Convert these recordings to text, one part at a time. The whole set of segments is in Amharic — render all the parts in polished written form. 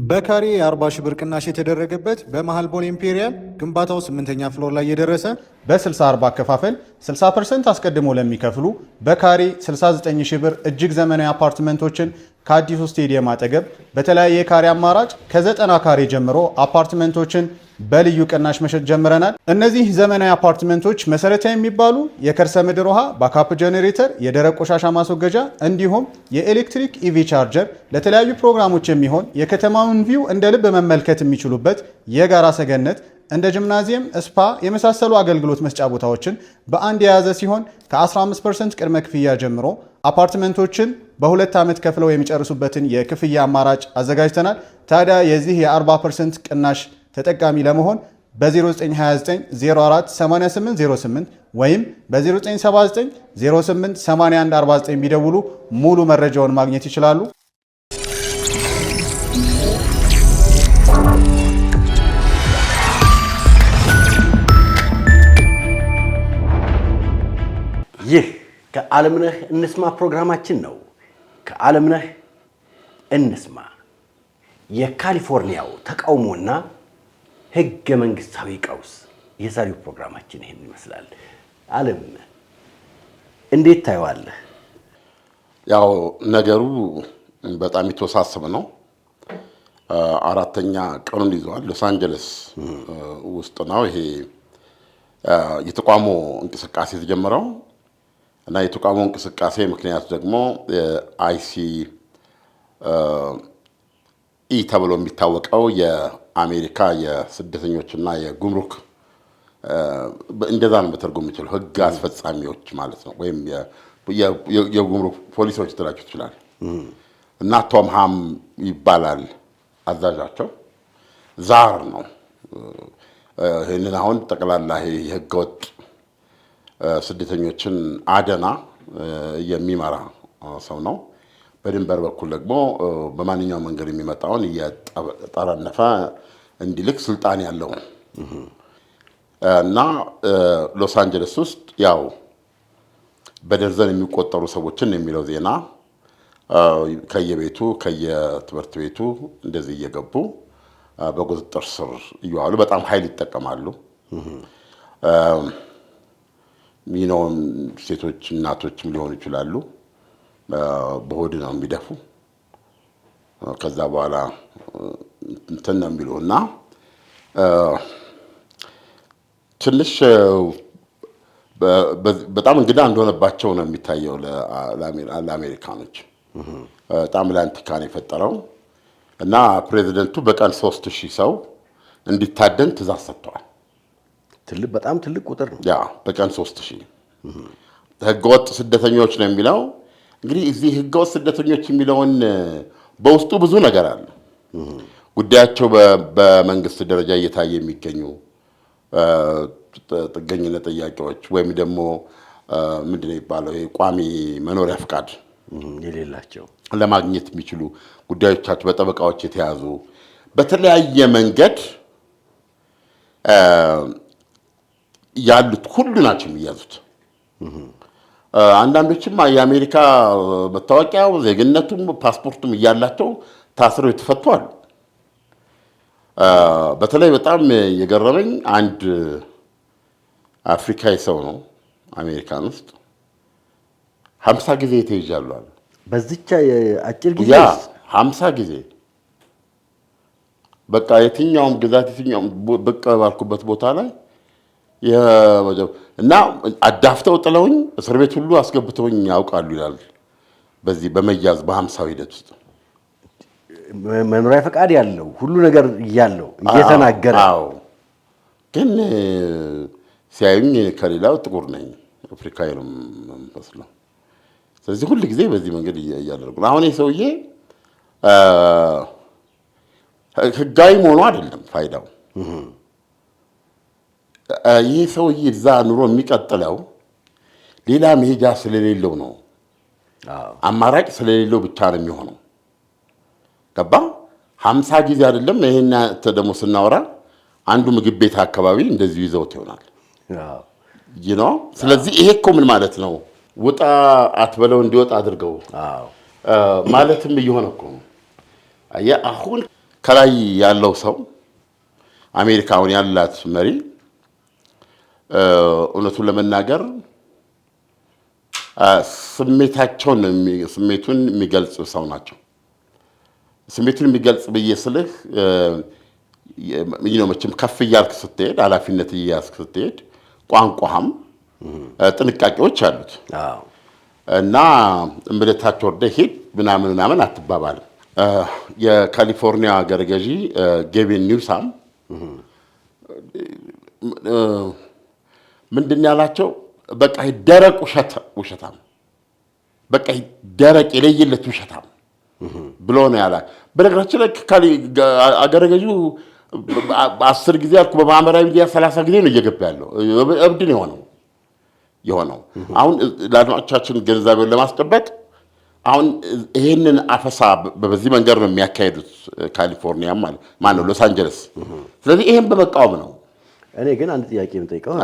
በካሬ 40 ሺህ ብር ቅናሽ የተደረገበት በመሃል ቦሌ ኢምፔሪያል ግንባታው 8ኛ ፍሎር ላይ የደረሰ በ60/40 አከፋፈል 60% አስቀድሞ ለሚከፍሉ በካሬ 69 ሺህ ብር እጅግ ዘመናዊ አፓርትመንቶችን ከአዲሱ ስቴዲየም አጠገብ በተለያየ የካሬ አማራጭ ከ90 ካሬ ጀምሮ አፓርትመንቶችን በልዩ ቅናሽ መሸጥ ጀምረናል። እነዚህ ዘመናዊ አፓርትመንቶች መሰረታዊ የሚባሉ የከርሰ ምድር ውሃ፣ ባካፕ ጄኔሬተር፣ የደረቅ ቆሻሻ ማስወገጃ እንዲሁም የኤሌክትሪክ ኢቪ ቻርጀር፣ ለተለያዩ ፕሮግራሞች የሚሆን የከተማውን ቪው እንደ ልብ መመልከት የሚችሉበት የጋራ ሰገነት፣ እንደ ጂምናዚየም፣ ስፓ የመሳሰሉ አገልግሎት መስጫ ቦታዎችን በአንድ የያዘ ሲሆን ከ15% ቅድመ ክፍያ ጀምሮ አፓርትመንቶችን በሁለት ዓመት ከፍለው የሚጨርሱበትን የክፍያ አማራጭ አዘጋጅተናል። ታዲያ የዚህ የ40% ቅናሽ ተጠቃሚ ለመሆን በ0929 04 8808 ወይም በ0979 08 8149 ቢደውሉ ሙሉ መረጃውን ማግኘት ይችላሉ። ይህ ከዓለምነህ እንስማ ፕሮግራማችን ነው። ከዓለምነህ እንስማ የካሊፎርኒያው ተቃውሞና ህገ መንግስታዊ ቀውስ የዛሬው ፕሮግራማችን ይሄን ይመስላል። ዓለም እንዴት ታየዋለህ? ያው ነገሩ በጣም የተወሳሰበ ነው። አራተኛ ቀኑን ይዟል። ሎስ አንጀለስ ውስጥ ነው ይሄ የተቃውሞ እንቅስቃሴ የተጀመረው እና የተቃውሞ እንቅስቃሴ ምክንያት ደግሞ አይሲ ኢ ተብሎ የሚታወቀው የአሜሪካ የስደተኞችና የጉምሩክ እንደዛ ነው በተርጎም የሚችለው ህግ አስፈጻሚዎች ማለት ነው፣ ወይም የጉምሩክ ፖሊሶች ትላችሁ ይችላል። እና ቶም ሃም ይባላል አዛዣቸው። ዛር ነው። ይህንን አሁን ጠቅላላ የህገወጥ ስደተኞችን አደና የሚመራ ሰው ነው። በድንበር በኩል ደግሞ በማንኛውም መንገድ የሚመጣውን እየጠረነፈ እንዲልክ ስልጣን ያለው እና ሎስ አንጀለስ ውስጥ ያው በደርዘን የሚቆጠሩ ሰዎችን የሚለው ዜና ከየቤቱ ከየትምህርት ቤቱ እንደዚህ እየገቡ በቁጥጥር ስር እየዋሉ በጣም ኃይል ይጠቀማሉ። ሚኖን ሴቶች እናቶችም ሊሆኑ ይችላሉ። በሆድ ነው የሚደፉ። ከዛ በኋላ እንትን ነው የሚሉ እና ትንሽ በጣም እንግዳ እንደሆነባቸው ነው የሚታየው ለአሜሪካኖች። በጣም ላንቲካን የፈጠረው እና ፕሬዚደንቱ በቀን 3000 ሰው እንዲታደን ትእዛዝ ሰጥተዋል። በጣም ትልቅ ቁጥር ነው። ያ በቀን 3000 ህገወጥ ስደተኞች ነው የሚለው። እንግዲህ እዚህ ህገወጥ ስደተኞች የሚለውን በውስጡ ብዙ ነገር አለ። ጉዳያቸው በመንግስት ደረጃ እየታየ የሚገኙ ጥገኝነት ጥያቄዎች ወይም ደግሞ ምንድን ነው የሚባለው ቋሚ መኖሪያ ፍቃድ የሌላቸው ለማግኘት የሚችሉ ጉዳዮቻቸው በጠበቃዎች የተያዙ በተለያየ መንገድ ያሉት ሁሉ ናቸው የሚያዙት። አንዳንዶችም የአሜሪካ መታወቂያው ዜግነቱም ፓስፖርቱም እያላቸው ታስረው የተፈቱ አሉ። በተለይ በጣም የገረመኝ አንድ አፍሪካዊ ሰው ነው አሜሪካን ውስጥ 50 ጊዜ ተይዣለሁ አለ። በዚች አጭር ጊዜ 50 ጊዜ በቃ የትኛውም ግዛት የትኛውም በቃ ባልኩበት ቦታ ላይ እና አዳፍተው ጥለውኝ እስር ቤት ሁሉ አስገብተውኝ ያውቃሉ ይላል። በዚህ በመያዝ በ50 ሂደት ውስጥ መኖሪያ ፈቃድ ያለው ሁሉ ነገር ያለው እየተናገረ ግን ሲያዩኝ ከሌላው ጥቁር ነኝ፣ አፍሪካዊ ነው የምመስለው። ስለዚህ ሁሉ ጊዜ በዚህ መንገድ እያደረጉ ነው። አሁን የሰውዬ ህጋዊ መሆኑ አይደለም ፋይዳው። ይህ ሰውዬ እዛ ኑሮ የሚቀጥለው ሌላ መሄጃ ስለሌለው ነው። አማራጭ ስለሌለው ብቻ ነው የሚሆነው። ገባ 50 ጊዜ አይደለም። ይሄን ደግሞ ስናወራ አንዱ ምግብ ቤት አካባቢ እንደዚሁ ይዘውት ይሆናል። ስለዚህ ይሄ እኮ ምን ማለት ነው? ውጣ አትበለው እንዲወጣ አድርገው ማለትም እየሆነ እኮ ነው። አሁን ከላይ ያለው ሰው አሜሪካውን ያላት መሪ እውነቱን ለመናገር ስሜቱን የሚገልጽ ሰው ናቸው። ስሜቱን የሚገልጽ ብዬስልህ መቼም ከፍ እያልክ ስትሄድ ኃላፊነት እያዝክ ስትሄድ ቋንቋም ጥንቃቄዎች አሉት እና እምልታች ወርደህ ሂድ ምናምን አትባባልም። የካሊፎርኒያ አገረ ገዢ ጌቪን ኒውሳም ምንድን ያላቸው በቃ ደረቅ ውሸታም በቃ ደረቅ የለየለት ውሸታም ብሎ ነው ያላ። በነገራችን ላይ አገረ ገዢው 10 ጊዜ አልኩ በማህበራዊ ሚዲያ 30 ጊዜ ነው እየገባ ያለው። እብድ ነው የሆነው። አሁን ለአድማጮቻችን ገንዘቤውን ለማስጨበጥ አሁን ይሄንን አፈሳ በዚህ መንገድ ነው የሚያካሄዱት ካሊፎርኒያ ማለት ሎስ አንጀለስ። ስለዚህ ይሄን በመቃወም ነው። እኔ ግን አንድ ጥያቄ የምጠይቀው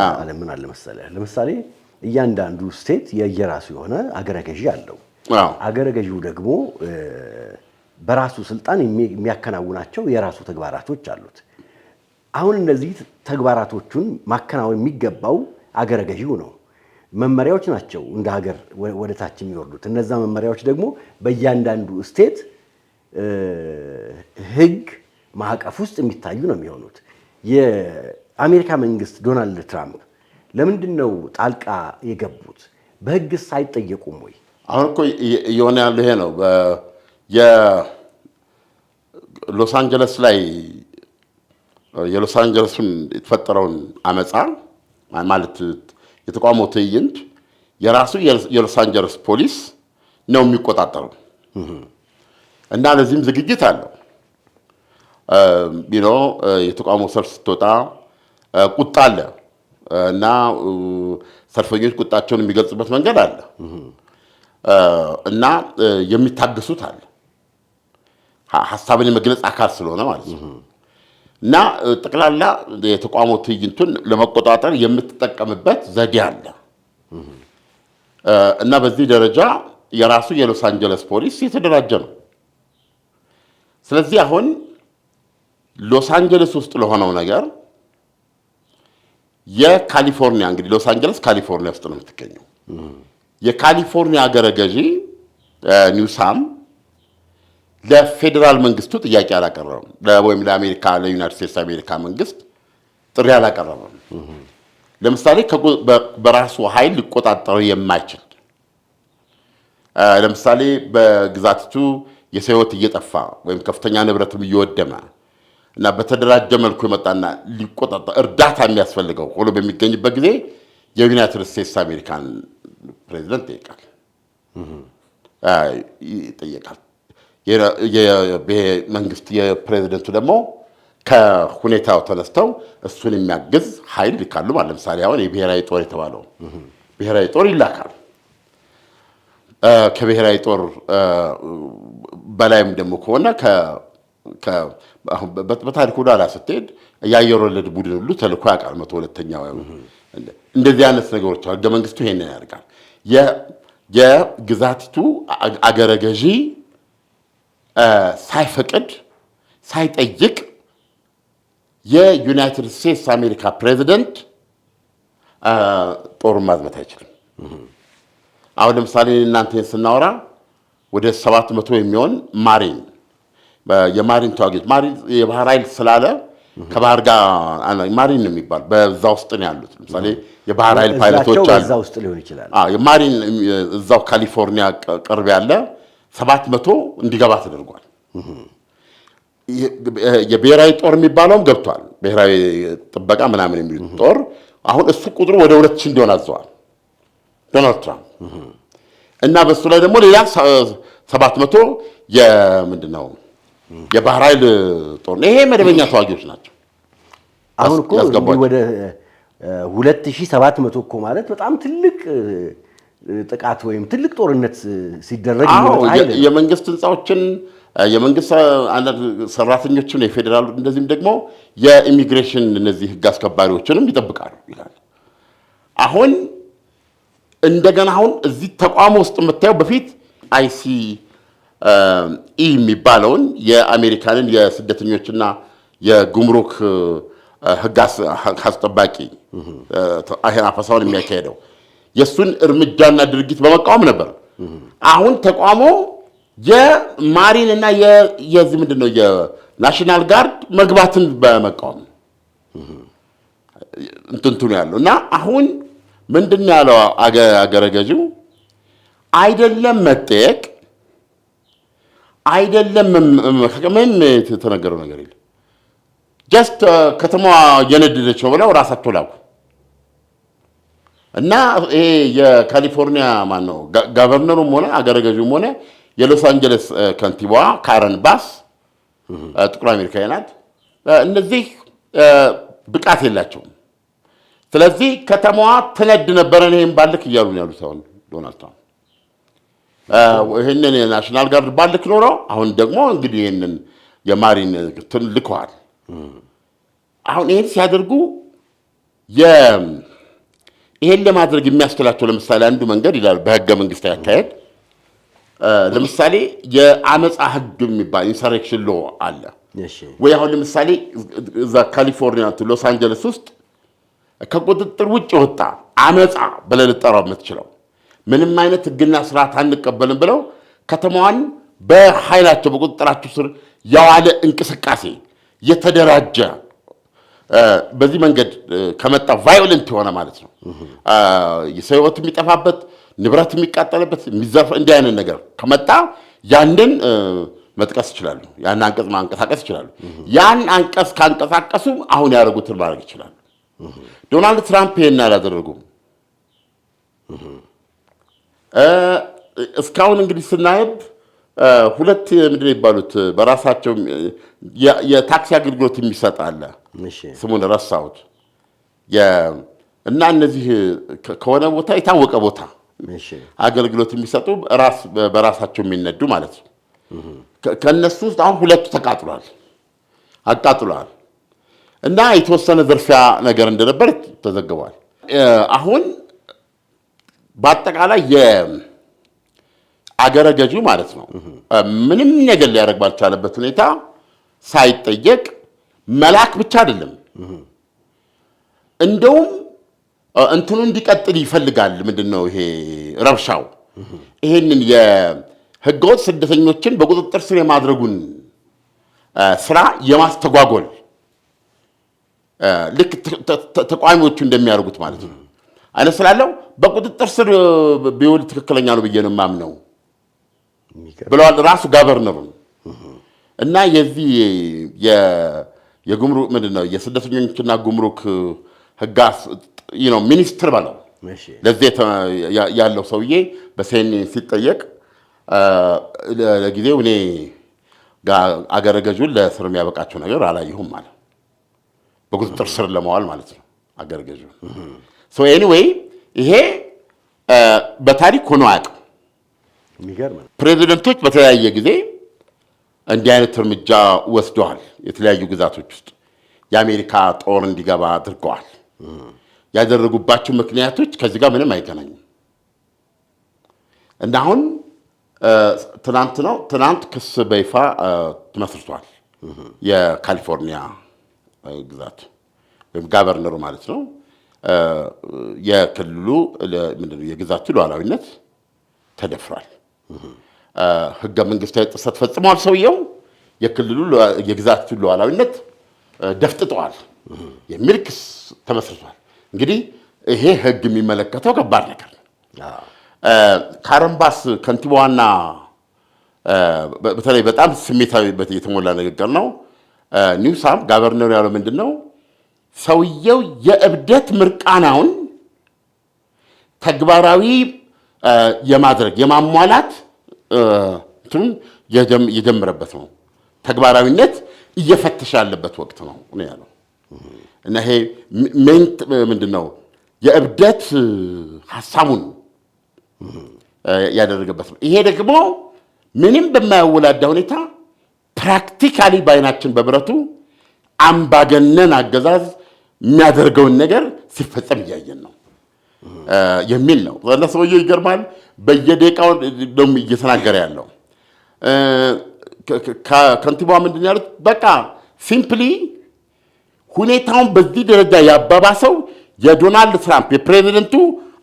ምን አለ መሰለህ፣ ለምሳሌ እያንዳንዱ ስቴት የየራሱ የሆነ አገረ ገዢ አለው። አገረ ገዢው ደግሞ በራሱ ስልጣን የሚያከናውናቸው የራሱ ተግባራቶች አሉት። አሁን እነዚህ ተግባራቶቹን ማከናወን የሚገባው አገረ ገዢው ነው። መመሪያዎች ናቸው እንደ ሀገር ወደ ታች የሚወርዱት። እነዛ መመሪያዎች ደግሞ በእያንዳንዱ ስቴት ሕግ ማዕቀፍ ውስጥ የሚታዩ ነው የሚሆኑት። የአሜሪካ መንግስት ዶናልድ ትራምፕ ለምንድን ነው ጣልቃ የገቡት? በሕግስ አይጠየቁም ወይ? አሁን እኮ እየሆነ ያለው ይሄ ነው። የሎስ አንጀለስ ላይ የሎስ አንጀለሱን የተፈጠረውን አመፃ ማለት የተቃውሞ ትዕይንት የራሱ የሎስ አንጀለስ ፖሊስ ነው የሚቆጣጠረው እና ለዚህም ዝግጅት አለው። የተቃውሞ ሰልፍ ስትወጣ ቁጣ አለ እና ሰልፈኞች ቁጣቸውን የሚገልጹበት መንገድ አለ እና የሚታገሱት አለ። ሀሳብን የመግለጽ አካል ስለሆነ ማለት ነው። እና ጠቅላላ የተቃውሞ ትዕይንቱን ለመቆጣጠር የምትጠቀምበት ዘዴ አለ እና በዚህ ደረጃ የራሱ የሎስ አንጀለስ ፖሊስ የተደራጀ ነው። ስለዚህ አሁን ሎስ አንጀለስ ውስጥ ለሆነው ነገር የካሊፎርኒያ እንግዲህ ሎስ አንጀለስ ካሊፎርኒያ ውስጥ ነው የምትገኘው። የካሊፎርኒያ አገረ ገዢ ኒውሳም ለፌዴራል መንግስቱ ጥያቄ አላቀረበም፣ ወይም ለዩናይትድ ስቴትስ አሜሪካ መንግስት ጥሪ አላቀረበም። ለምሳሌ በራሱ ኃይል ሊቆጣጠሩ የማይችል ለምሳሌ በግዛቲቱ የሰው ሕይወት እየጠፋ ወይም ከፍተኛ ንብረትም እየወደመ እና በተደራጀ መልኩ የመጣና ሊቆጣጠር እርዳታ የሚያስፈልገው ሆኖ በሚገኝበት ጊዜ የዩናይትድ ስቴትስ አሜሪካን ፕሬዚደንት ይጠየቃል። መንግስት የፕሬዚደንቱ ደግሞ ከሁኔታው ተነስተው እሱን የሚያግዝ ኃይል ይልካሉ። ማለት ለምሳሌ አሁን የብሔራዊ ጦር የተባለው ብሔራዊ ጦር ይላካል። ከብሔራዊ ጦር በላይም ደግሞ ከሆነ በታሪክ ወደኋላ ስትሄድ የአየር ወለድ ቡድን ሁሉ ተልኮ ያውቃል። 102ኛው እንደዚህ አይነት ነገሮች ህገ መንግስቱ ይሄንን ያደርጋል። የግዛቲቱ አገረ ገዢ ሳይፈቅድ ሳይጠይቅ የዩናይትድ ስቴትስ አሜሪካ ፕሬዚደንት ጦሩን ማዝመት አይችልም። አሁን ለምሳሌ እናንተ ስናወራ ወደ 700 የሚሆን ማሪን የማሪን ተዋጊዎች ማሪን የባህር ኃይል ስላለ ከባህር ጋር ማሪን የሚባል በዛ ውስጥ ነው ያሉት። ለምሳሌ የባህር ኃይል ፓይለቶች አሉ። እዛ ውስጥ ሊሆን ይችላል። የማሪን እዛው ካሊፎርኒያ ቅርብ ያለ 700 እንዲገባ ተደርጓል። የብሔራዊ ጦር የሚባለውም ገብቷል። ብሔራዊ ጥበቃ ምናምን የሚሉት ጦር አሁን እሱ ቁጥሩ ወደ 2000 እንዲሆን አዘዋል ዶናልድ ትራምፕ እና በሱ ላይ ደግሞ ሌላ 700 ምንድነው የባህር ኃይል ጦር ነው። ይሄ መደበኛ ተዋጊዎች ናቸው። አሁን እኮ ወደ 2700 እኮ ማለት በጣም ትልቅ ጥቃት ወይም ትልቅ ጦርነት ሲደረግ የመንግስት ህንፃዎችን የመንግስት ሰራተኞችን የፌዴራል እንደዚህም ደግሞ የኢሚግሬሽን እነዚህ ህግ አስከባሪዎችንም ይጠብቃሉ ይላል። አሁን እንደገና አሁን እዚህ ተቋም ውስጥ የምታየው በፊት የሚባለውን የአሜሪካንን የስደተኞችና የጉምሩክ ሕግ አስጠባቂ አፈሳውን የሚያካሄደው የእሱን እርምጃና ድርጊት በመቃወም ነበር። አሁን ተቋሙ የማሪንና የዚህ ምንድን ነው የናሽናል ጋርድ መግባትን በመቃወም እንትንቱ ያለው እና አሁን ምንድን ያለው አገረ ገዢው አይደለም መጠየቅ አይደለም ምንም የተነገረው ነገር የለም። ጀስት ከተማዋ የነደደች ነው ብለው ራሳቸው ላኩ እና ይሄ የካሊፎርኒያ ማን ነው ገቨርነሩም ሆነ አገረ ገዢውም ሆነ የሎስ አንጀለስ ከንቲባዋ ካረን ባስ ጥቁር አሜሪካዊ ናት። እነዚህ ብቃት የላቸውም። ስለዚህ ከተማዋ ትነድ ነበረ ይሄን ባልክ እያሉ ነው ያሉት አሁን ዶናልድ ትራምፕ ይሄንን ናሽናል ጋርድ ባልክ ኖሮ አሁን ደግሞ እንግዲህ ይሄንን የማሪን ልከዋል። አሁን ይሄን ሲያደርጉ ይሄን ለማድረግ የሚያስችላቸው ለምሳሌ አንዱ መንገድ ይላል በህገ መንግስት ያካሄድ ለምሳሌ የአመጻ ህግ የሚባል ኢንሰሬክሽን ሎ አለ ወይ? አሁን ለምሳሌ እዛ ካሊፎርኒያ ሎስ አንጀለስ ውስጥ ከቁጥጥር ውጭ ወጣ አመጻ ብለህ ልጠራው የምትችለው ምንም አይነት ህግና ስርዓት አንቀበልም ብለው ከተማዋን በኃይላቸው በቁጥጥራቸው ስር ያዋለ እንቅስቃሴ የተደራጀ በዚህ መንገድ ከመጣ ቫዮለንት የሆነ ማለት ነው የሰው ህይወት የሚጠፋበት ንብረት የሚቃጠልበት የሚዘርፍ እንዲህ አይነት ነገር ከመጣ ያንን መጥቀስ ይችላሉ። ያን አንቀጽ ማንቀሳቀስ ይችላሉ። ያን አንቀጽ ካንቀሳቀሱ አሁን ያደረጉትን ማድረግ ይችላሉ። ዶናልድ ትራምፕ ይሄን አላደረጉም። እስካሁን እንግዲህ ስናየብ ሁለት ምንድን ነው የሚባሉት በራሳቸው የታክሲ አገልግሎት የሚሰጥ አለ። ስሙን ረሳሁት። እና እነዚህ ከሆነ ቦታ የታወቀ ቦታ አገልግሎት የሚሰጡ በራሳቸው የሚነዱ ማለት ነው። ከነሱ ውስጥ አሁን ሁለቱ አቃጥሏል እና የተወሰነ ዝርፊያ ነገር እንደነበር ተዘግቧል። አሁን በአጠቃላይ የአገረ ገዢው ማለት ነው ምንም ነገር ሊያደርግ ባልቻለበት ሁኔታ ሳይጠየቅ መላክ ብቻ አይደለም እንደውም እንትኑ እንዲቀጥል ይፈልጋል። ምንድነው ይሄ ረብሻው ይሄንን የህገወጥ ስደተኞችን በቁጥጥር ስር የማድረጉን ስራ የማስተጓጎል ልክ ተቋሚዎቹ እንደሚያደርጉት ማለት ነው አይነት ስላለው በቁጥጥር ስር ቢውል ትክክለኛ ነው ብዬ ነው የማምነው ብለዋል ራሱ ገቨርነሩ። እና የዚህ የጉምሩክ ምንድነው የስደተኞችና ጉምሩክ ህጋስ ሚኒስትር ባለው ለዚህ ያለው ሰውዬ በሴኔት ሲጠየቅ ለጊዜው እኔ አገረ ገዢውን ለስር የሚያበቃቸው ነገር አላየሁም ማለት በቁጥጥር ስር ለማዋል ማለት ነው አገረ ገዢውን። ሶ ኤኒዌይ ይሄ በታሪክ ሆኖ አያውቅም። ፕሬዚደንቶች በተለያየ ጊዜ እንዲህ አይነት እርምጃ ወስደዋል። የተለያዩ ግዛቶች ውስጥ የአሜሪካ ጦር እንዲገባ አድርገዋል። ያደረጉባቸው ምክንያቶች ከዚህ ጋር ምንም አይገናኙም። እና አሁን ትናንት ክስ በይፋ ተመስርቷል። የካሊፎርኒያ ግዛት ወይም ጋቨርነሩ ማለት ነው የክልሉ ምንድነው የግዛቱ ሉዓላዊነት ተደፍሯል፣ ህገ መንግስታዊ ጥሰት ፈጽመዋል፣ ሰውየው የክልሉ የግዛቱ ሉዓላዊነት ደፍጥጠዋል የሚል ክስ ተመስርቷል። እንግዲህ ይሄ ህግ የሚመለከተው ከባድ ነገር ነው። ካረን ባስ ከንቲባዋና በተለይ በጣም ስሜታዊ የተሞላ ንግግር ነው። ኒውሳም ጋቨርነሩ ያለው ምንድን ነው ሰውየው የእብደት ምርቃናውን ተግባራዊ የማድረግ የማሟላት የጀመረበት ነው። ተግባራዊነት እየፈተሸ ያለበት ወቅት ነው ያለው። እና ይሄ ምንድነው የእብደት ሐሳቡን ያደረገበት ነው። ይሄ ደግሞ ምንም በማያወላዳ ሁኔታ ፕራክቲካሊ በአይናችን በብረቱ አምባገነን አገዛዝ የሚያደርገውን ነገር ሲፈጸም እያየን ነው የሚል ነው። ለሰውየው ይገርማል። በየደቂቃው ነው እየተናገረ ያለው። ከንቲባዋ ምንድን ያሉት በቃ ሲምፕሊ ሁኔታውን በዚህ ደረጃ ያባባሰው የዶናልድ ትራምፕ የፕሬዚደንቱ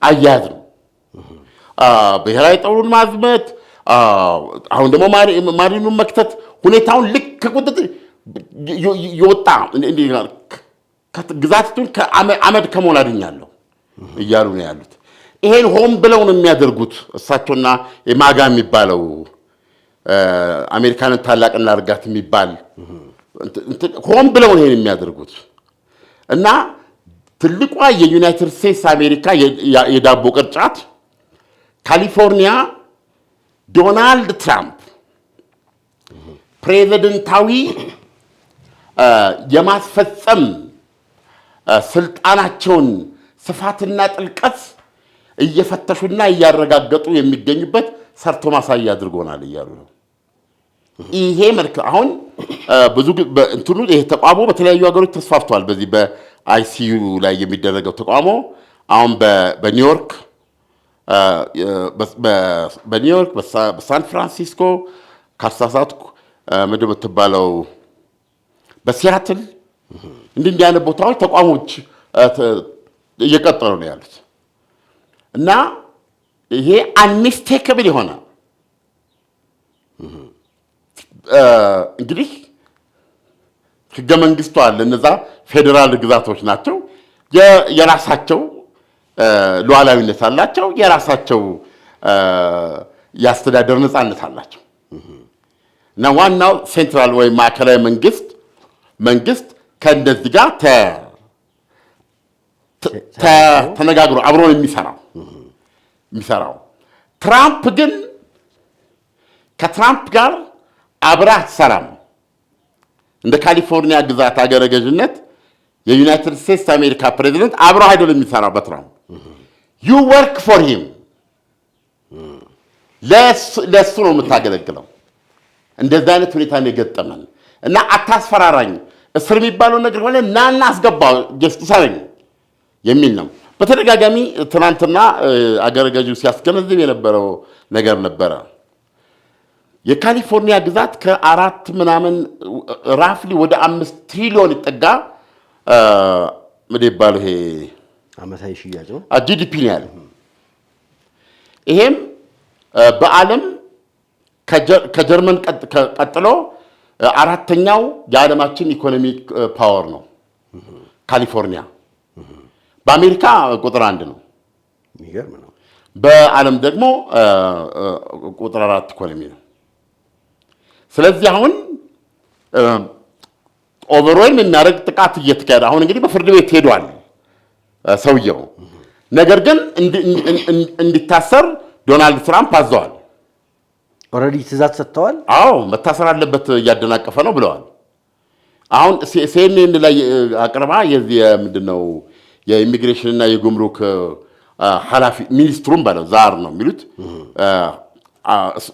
አያያዝ ነው። ብሔራዊ ጦሩን ማዝመት፣ አሁን ደግሞ ማሪኑን መክተት፣ ሁኔታውን ልክ ከቁጥጥር የወጣ ግዛቱን አመድ ከመሆን አድኛለሁ እያሉ ነው ያሉት። ይሄን ሆን ብለው ነው የሚያደርጉት እሳቸውና የማጋ የሚባለው አሜሪካንን ታላቅ እናድርጋት የሚባል ሆን ብለው ነው ይሄን የሚያደርጉት። እና ትልቋ የዩናይትድ ስቴትስ አሜሪካ የዳቦ ቅርጫት ካሊፎርኒያ ዶናልድ ትራምፕ ፕሬዚደንታዊ የማስፈጸም ስልጣናቸውን ስፋትና ጥልቀት እየፈተሹና እያረጋገጡ የሚገኙበት ሰርቶ ማሳያ አድርጎናል እያሉ ነው። ይሄ መልክ አሁን ብዙ እንትኑ ይሄ ተቋሞ በተለያዩ ሀገሮች ተስፋፍቷል። በዚህ በአይሲዩ ላይ የሚደረገው ተቋሞ አሁን በኒውዮርክ በሳን ፍራንሲስኮ ካሳሳትኩ ምንድን ነው የምትባለው በሲያትል እንዲህ አይነት ቦታዎች ተቋሞች እየቀጠሉ ነው ያሉት እና ይሄ አንሚስቴክብል የሆነ እንግዲህ ህገ መንግስቱ አለ። እነዛ ፌዴራል ግዛቶች ናቸው። የራሳቸው ሉዓላዊነት አላቸው። የራሳቸው የአስተዳደር ነፃነት አላቸው እና ዋናው ሴንትራል ወይም ማዕከላዊ መንግስት ከእንደዚህ ጋር ተነጋግሮ አብሮ የሚሰራው ትራምፕ ግን ከትራምፕ ጋር አብረህ አትሰራም። እንደ ካሊፎርኒያ ግዛት አገረ ገዥነት የዩናይትድ ስቴትስ አሜሪካ ፕሬዚደንት አብረው አይደለም የሚሰራው በትራምፕ ዩ ወርክ ፎር ሂም ለእሱ ነው የምታገለግለው። እንደዚህ አይነት ሁኔታ ነው የገጠመን እና አታስፈራራኝ፣ እስር የሚባለው ነገር ሆነ ናና አስገባ ጀስቲሳረኝ የሚል ነው። በተደጋጋሚ ትናንትና አገረ ገዢው ሲያስገነዝብ የነበረው ነገር ነበረ። የካሊፎርኒያ ግዛት ከ4 ምናምን ራፍሊ ወደ 5 ትሪሊዮን ይጠጋ ምን ይባለው ይሄ አመታዊ ሽያጭ ነው ጂዲፒ ነው ያለው። ይሄም በዓለም ከጀርመን ቀጥሎ 4ኛው የዓለማችን ኢኮኖሚክ ፓወር ነው ካሊፎርኒያ። በአሜሪካ ቁጥር 1 ነው። የሚገርም ነው። በዓለም ደግሞ ቁጥር 4 ኢኮኖሚ ነው። ስለዚህ አሁን ኦቨርዌልም የሚያደርግ ጥቃት እየተካሄደ አሁን እንግዲህ በፍርድ ቤት ሄዷል ሰውየው። ነገር ግን እንዲታሰር ዶናልድ ትራምፕ አዘዋል። ኦልሬዲ ትእዛዝ ሰጥተዋል። አዎ መታሰር አለበት እያደናቀፈ ነው ብለዋል። አሁን ሲኤንኤን ላይ አቅርባ ምንድን ነው የኢሚግሬሽንና የጉምሩክ ኃላፊ ሚኒስትሩን ባለው ዛር ነው የሚሉት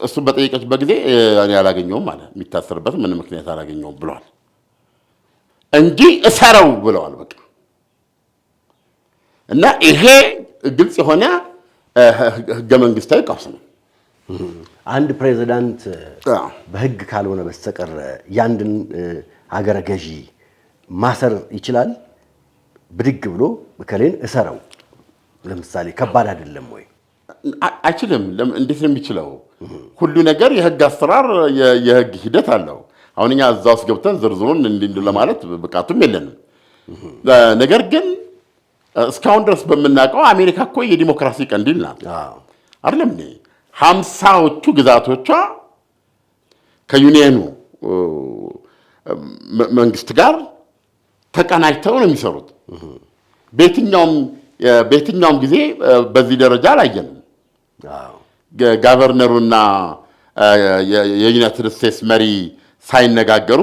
እሱን በጠየቀችበት ጊዜ እኔ አላገኘውም አለ። የሚታሰርበት ምንም ምክንያት አላገኘውም ብለዋል እንጂ እሰረው ብለዋል በቃ። እና ይሄ ግልጽ የሆነ ህገ መንግስታዊ ቀውስ ነው። አንድ ፕሬዚዳንት በህግ ካልሆነ በስተቀር ያንድን ሀገረ ገዢ ማሰር ይችላል? ብድግ ብሎ በከሌን እሰረው ለምሳሌ ከባድ አይደለም ወይ? አይችልም። እንዴት ነው የሚችለው? ሁሉ ነገር የህግ አሰራር የህግ ሂደት አለው። አሁን እኛ እዛ ውስጥ ገብተን ዝርዝሩን እንዲህ ለማለት ብቃቱም የለንም። ነገር ግን እስካሁን ድረስ በምናውቀው አሜሪካ እኮ የዲሞክራሲ ቀንዲል ናት አይደለም እንዴ? 50ዎቹ ግዛቶቿ ከዩኒየኑ መንግስት ጋር ተቀናጅተው ነው የሚሰሩት። በየትኛውም ጊዜ በዚህ ደረጃ አላየንም። ጋቨርነሩና የዩናይትድ ስቴትስ መሪ ሳይነጋገሩ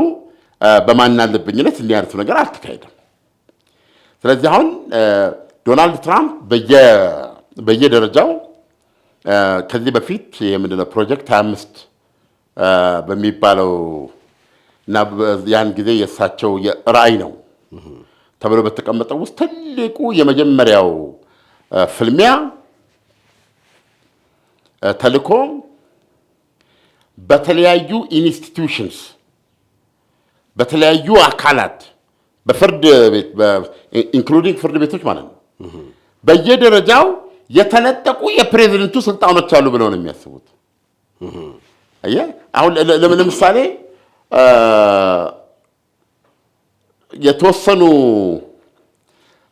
በማናለብኝነት እንዲህ አይነቱ ነገር አልተካሄደም። ስለዚህ አሁን ዶናልድ ትራምፕ በየደረጃው ከዚህ በፊት የምንድነው ፕሮጀክት 25 በሚባለው እና ያን ጊዜ የእሳቸው ራዕይ ነው ተብሎ በተቀመጠው ውስጥ ትልቁ የመጀመሪያው ፍልሚያ ተልእኮ በተለያዩ ኢንስቲትዩሽንስ በተለያዩ አካላት በፍርድ ቤት ኢንክሉዲንግ ፍርድ ቤቶች ማለት ነው በየደረጃው የተነጠቁ የፕሬዝደንቱ ስልጣኖች አሉ ብለው ነው የሚያስቡት። አሁን ለምሳሌ የተወሰኑ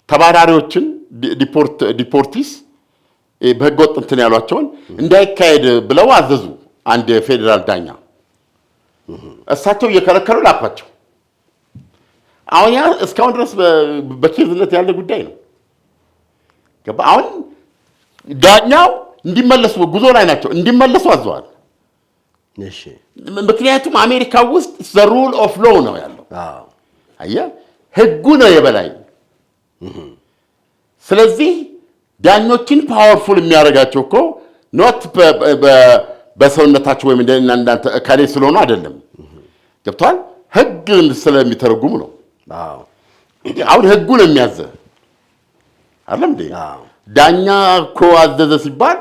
ተባራሪዎችን ዲፖርቲስ በህገወጥ እንትን ያሏቸውን እንዳይካሄድ ብለው አዘዙ። አንድ የፌዴራል ዳኛ እሳቸው እየከለከሉ ላኳቸው። አሁን ያ እስካሁን ድረስ በኬዝነት ያለ ጉዳይ ነው። አሁን ዳኛው እንዲመለሱ ጉዞ ላይ ናቸው፣ እንዲመለሱ አዘዋል። ምክንያቱም አሜሪካ ውስጥ ዘ ሩል ኦፍ ሎው ነው ያለው። አየህ ህጉ ነው የበላይ። ስለዚህ ዳኞችን ፓወርፉል የሚያደርጋቸው እኮ ኖት በሰውነታቸው ወይም እንዳንተ እካሌ ስለሆኑ አይደለም። ገብቷል? ህግ ስለሚተረጉሙ ነው። አሁን ህጉ ነው የሚያዘህ አይደለም እንዴ? ዳኛ እኮ አዘዘ ሲባል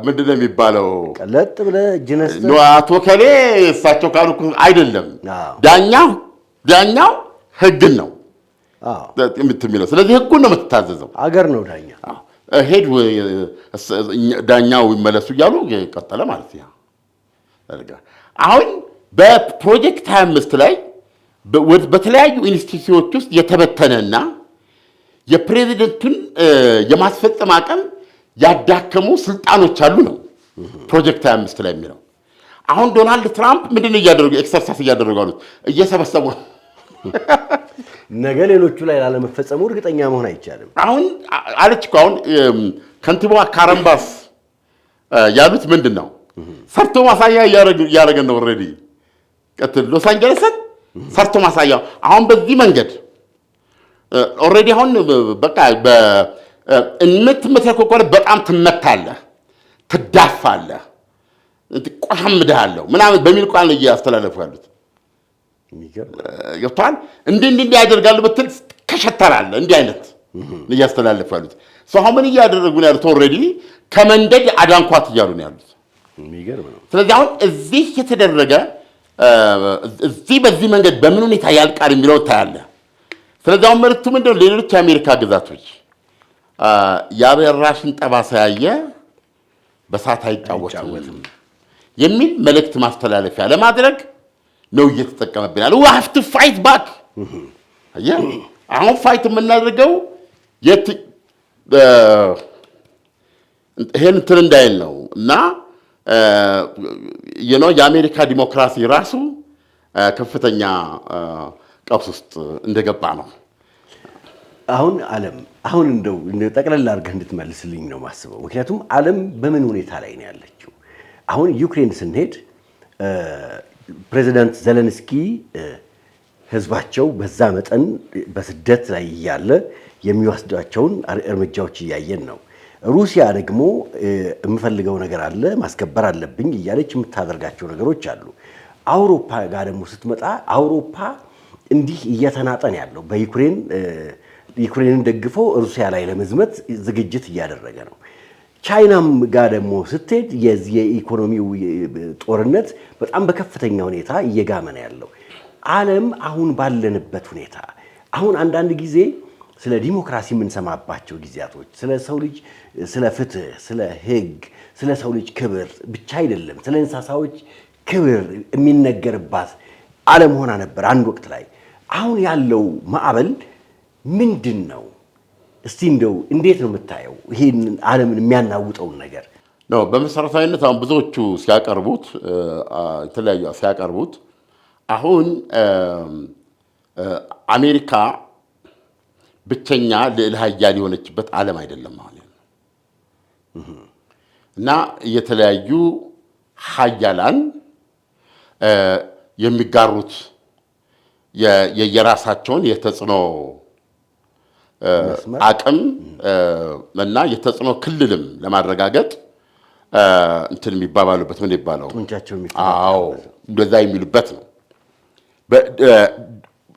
ምንድን ነው የሚባለው? ቀለጥ ብለህ እጅ ነስተህ ነው አቶ ከሌ እሳቸው ካሉ አይደለም። ዳኛው ህግን ነው የምትሚለው። ስለዚህ ህጉን ነው የምትታዘዘው። አገር ነው ዳኛ። ሄድ ዳኛው ይመለሱ እያሉ ቀጠለ ማለት ነው። አሁን በፕሮጀክት 25 ላይ በተለያዩ ኢንስቲትዩቶች ውስጥ የተበተነና የፕሬዚደንቱን የማስፈጸም አቅም ያዳከሙ ስልጣኖች አሉ ነው ፕሮጀክት 25 ላይ የሚለው። አሁን ዶናልድ ትራምፕ ምንድን እያደረጉ ኤክሰርሳይዝ እያደረጉ አሉት? እየሰበሰቡ ነው። ነገ ሌሎቹ ላይ ላለመፈጸሙ እርግጠኛ መሆን አይቻልም። አሁን አለች እኮ አሁን ከንቲባዋ ካረምባስ ያሉት ምንድን ነው? ሰርቶ ማሳያ እያደረገን ነው። ኦልሬዲ ቀጥል ሎስ አንጀለስን ሰርቶ ማሳያ አሁን በዚህ መንገድ ኦልሬዲ አሁን በቃ የምትመተኮ ከሆነ በጣም ትመታለህ፣ ትዳፋለህ፣ ቆሻምድሃለሁ ምናምን በሚል ቃል ነው እያስተላለፉ ያሉት። ገብቶሃል? እንዲህ ያደርጋሉ ብትል ከሸተራለህ። እንዲህ አይነት እያስተላለፉ ያሉት ሰው አሁን ምን እያደረጉ ነው ያሉት? ኦልሬዲ ከመንደድ አዳንኳት እያሉ ነው ያሉት። ስለዚህ አሁን እዚህ የተደረገ እዚህ በዚህ መንገድ በምን ሁኔታ ያልቃል የሚለው ታያለህ። ስለዚህ አሁን መልዕክቱ ምንድን ነው? ሌሎች የአሜሪካ ግዛቶች የአበራሽን ጠባሳ ያየ በሳት አይጫወትም የሚል መልእክት ማስተላለፊያ ለማድረግ ነው እየተጠቀመብን ያለው። we have to fight back። አሁን ፋይት የምናደርገው ይሄን እንትን እንዳይል ነው እና የአሜሪካ ዲሞክራሲ ራሱ ከፍተኛ ቀውስ ውስጥ እንደገባ ነው። አሁን እንደው ጠቅለል አድርገህ እንድትመልስልኝ ነው ማስበው። ምክንያቱም ዓለም በምን ሁኔታ ላይ ነው ያለችው? አሁን ዩክሬን ስንሄድ ፕሬዚዳንት ዘለንስኪ ህዝባቸው በዛ መጠን በስደት ላይ እያለ የሚወስዷቸውን እርምጃዎች እያየን ነው። ሩሲያ ደግሞ የምፈልገው ነገር አለ ማስከበር አለብኝ እያለች የምታደርጋቸው ነገሮች አሉ። አውሮፓ ጋር ደግሞ ስትመጣ አውሮፓ እንዲህ እየተናጠን ያለው ዩክሬንን ደግፎ ሩሲያ ላይ ለመዝመት ዝግጅት እያደረገ ነው። ቻይናም ጋር ደግሞ ስትሄድ የኢኮኖሚው ጦርነት በጣም በከፍተኛ ሁኔታ እየጋመ ነው ያለው። ዓለም አሁን ባለንበት ሁኔታ አሁን አንዳንድ ጊዜ ስለ ዲሞክራሲ የምንሰማባቸው ጊዜያቶች ስለ ሰው ልጅ ስለ ፍትህ፣ ስለ ህግ፣ ስለ ሰው ልጅ ክብር ብቻ አይደለም ስለ እንስሳዎች ክብር የሚነገርባት ዓለም ሆና ነበር አንድ ወቅት ላይ። አሁን ያለው ማዕበል ምንድን ነው? እስቲ እንደው እንዴት ነው የምታየው ይሄን ዓለምን የሚያናውጠውን ነገር? ነው በመሰረታዊነት አሁን ብዙዎቹ ሲያቀርቡት አሁን አሜሪካ ብቸኛ ልዕለ ኃያል የሆነችበት ዓለም አይደለም ማለት ነው እና የተለያዩ ኃያላን የሚጋሩት የራሳቸውን የተጽዕኖ አቅም እና የተጽዕኖ ክልልም ለማረጋገጥ እንትን የሚባባሉበት ምን ይባላል? አዎ እንደዛ የሚሉበት ነው።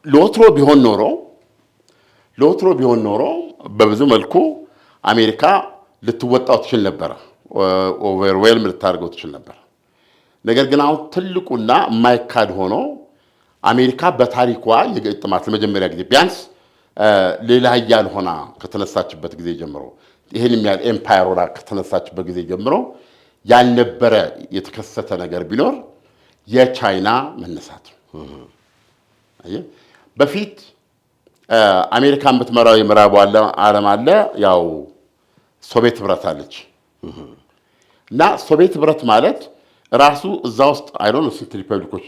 ለወትሮ ቢሆን ኖሮ በብዙ መልኩ አሜሪካ ልትወጣው ትችል ነበር፣ ኦቨርዌልም ልታደርገው ትችል ነበር። ነገር ግን አሁን ትልቁና የማይካድ ሆኖ አሜሪካ በታሪኳ የገጠማት ለመጀመሪያ ጊዜ ቢያንስ ሌላ ኃያል ሆና ከተነሳችበት ጊዜ ጀምሮ ይህን የሚያህል ኤምፓየር ሆና ከተነሳችበት ጊዜ ጀምሮ ያልነበረ የተከሰተ ነገር ቢኖር የቻይና መነሳት ነው። በፊት አሜሪካ የምትመራው የምዕራቡ ዓለም አለ፣ ያው ሶቪየት ህብረት አለች እና ሶቪየት ህብረት ማለት ራሱ እዛ ውስጥ አይዶን ስንት ሪፐብሊኮች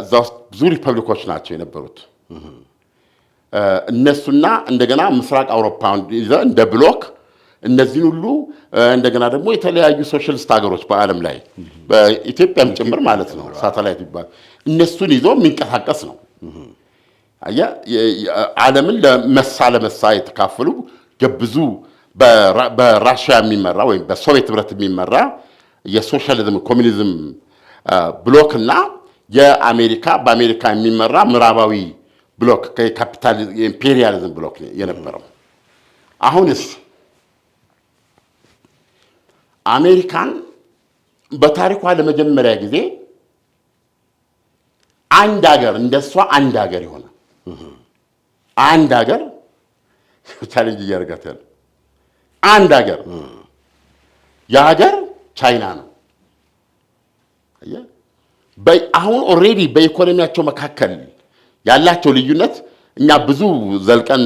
እዛ ውስጥ ብዙ ሪፐብሊኮች ናቸው የነበሩት። እነሱና እንደገና ምስራቅ አውሮፓ እንደ ብሎክ እነዚህን ሁሉ እንደገና ደግሞ የተለያዩ ሶሻሊስት ሀገሮች በዓለም ላይ በኢትዮጵያም ጭምር ማለት ነው ሳተላይት ይባል እነሱን ይዞ የሚንቀሳቀስ ነው። ዓለምን ለመሳ የተካፈሉ ብዙ በራሽያ የሚመራ ወይም በሶቪየት ህብረት የሚመራ የሶሻሊዝም ኮሚኒዝም ብሎክ እና በአሜሪካ የሚመራ ምዕራባዊ ብሎክ ካፒታል ኢምፔሪያሊዝም ብሎክ የነበረው። አሁንስ አሜሪካን በታሪኳ ለመጀመሪያ ጊዜ አንድ ሀገር እንደሷ አንድ ሀገር የሆነ አንድ ሀገር ቻሌንጅ እያደረጋት ያለ አንድ ሀገር የሀገር ቻይና ነው። አሁን ኦልሬዲ በኢኮኖሚያቸው መካከል ያላቸው ልዩነት እኛ ብዙ ዘልቀን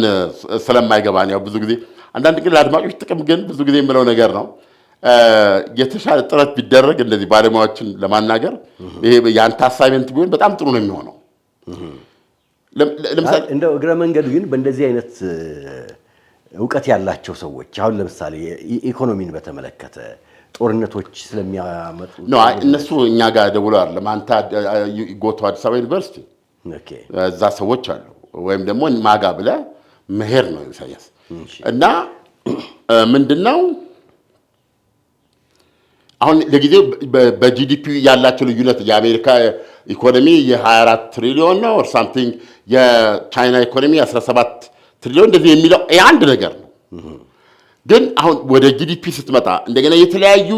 ስለማይገባን ያው ብዙ ጊዜ አንዳንድ ግን ለአድማጮች ጥቅም ግን ብዙ ጊዜ የምለው ነገር ነው። የተሻለ ጥረት ቢደረግ እንደዚህ ባለሙያዎችን ለማናገር ይሄ የአንተ አሳይመንት ቢሆን በጣም ጥሩ ነው የሚሆነው። ለምሳሌ እንደው እግረ መንገዱ ግን በእንደዚህ አይነት እውቀት ያላቸው ሰዎች አሁን ለምሳሌ ኢኮኖሚን በተመለከተ ጦርነቶች ስለሚያመጡ ነው እነሱ እኛ ጋር ደውለው አይደለም። አንተ ጎቶ አዲስ አበባ ዩኒቨርሲቲ እዛ ሰዎች አሉ ወይም ደግሞ ማጋ ብለህ መሄድ ነው ኢሳያስ እና ምንድነው አሁን ለጊዜው በጂዲፒ ያላቸው ልዩነት የአሜሪካ ኢኮኖሚ የ24 ትሪሊዮን ነው or something የቻይና ኢኮኖሚ 17 ትሪሊዮን እንደዚህ የሚለው አንድ ነገር ነው። ግን አሁን ወደ ጂዲፒ ስትመጣ እንደገና የተለያዩ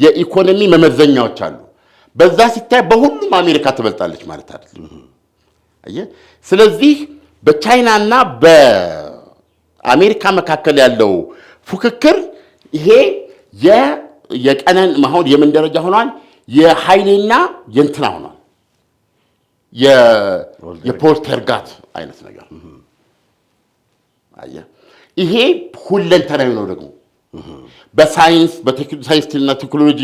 የኢኮኖሚ መመዘኛዎች አሉ። በዛ ሲታይ በሁሉም አሜሪካ ትበልጣለች ማለት አይደለም። ስለዚህ በቻይናና በአሜሪካ መካከል ያለው ፉክክር ይሄ የቀነን ማሁን የምን ደረጃ ሆኗል? የኃይሌና የእንትና ሆኗል። የፖልተርጋት አይነት ነገር አየ። ይሄ ሁለንተናዊ ነው ደግሞ በሳይንስና ቴክኖሎጂ፣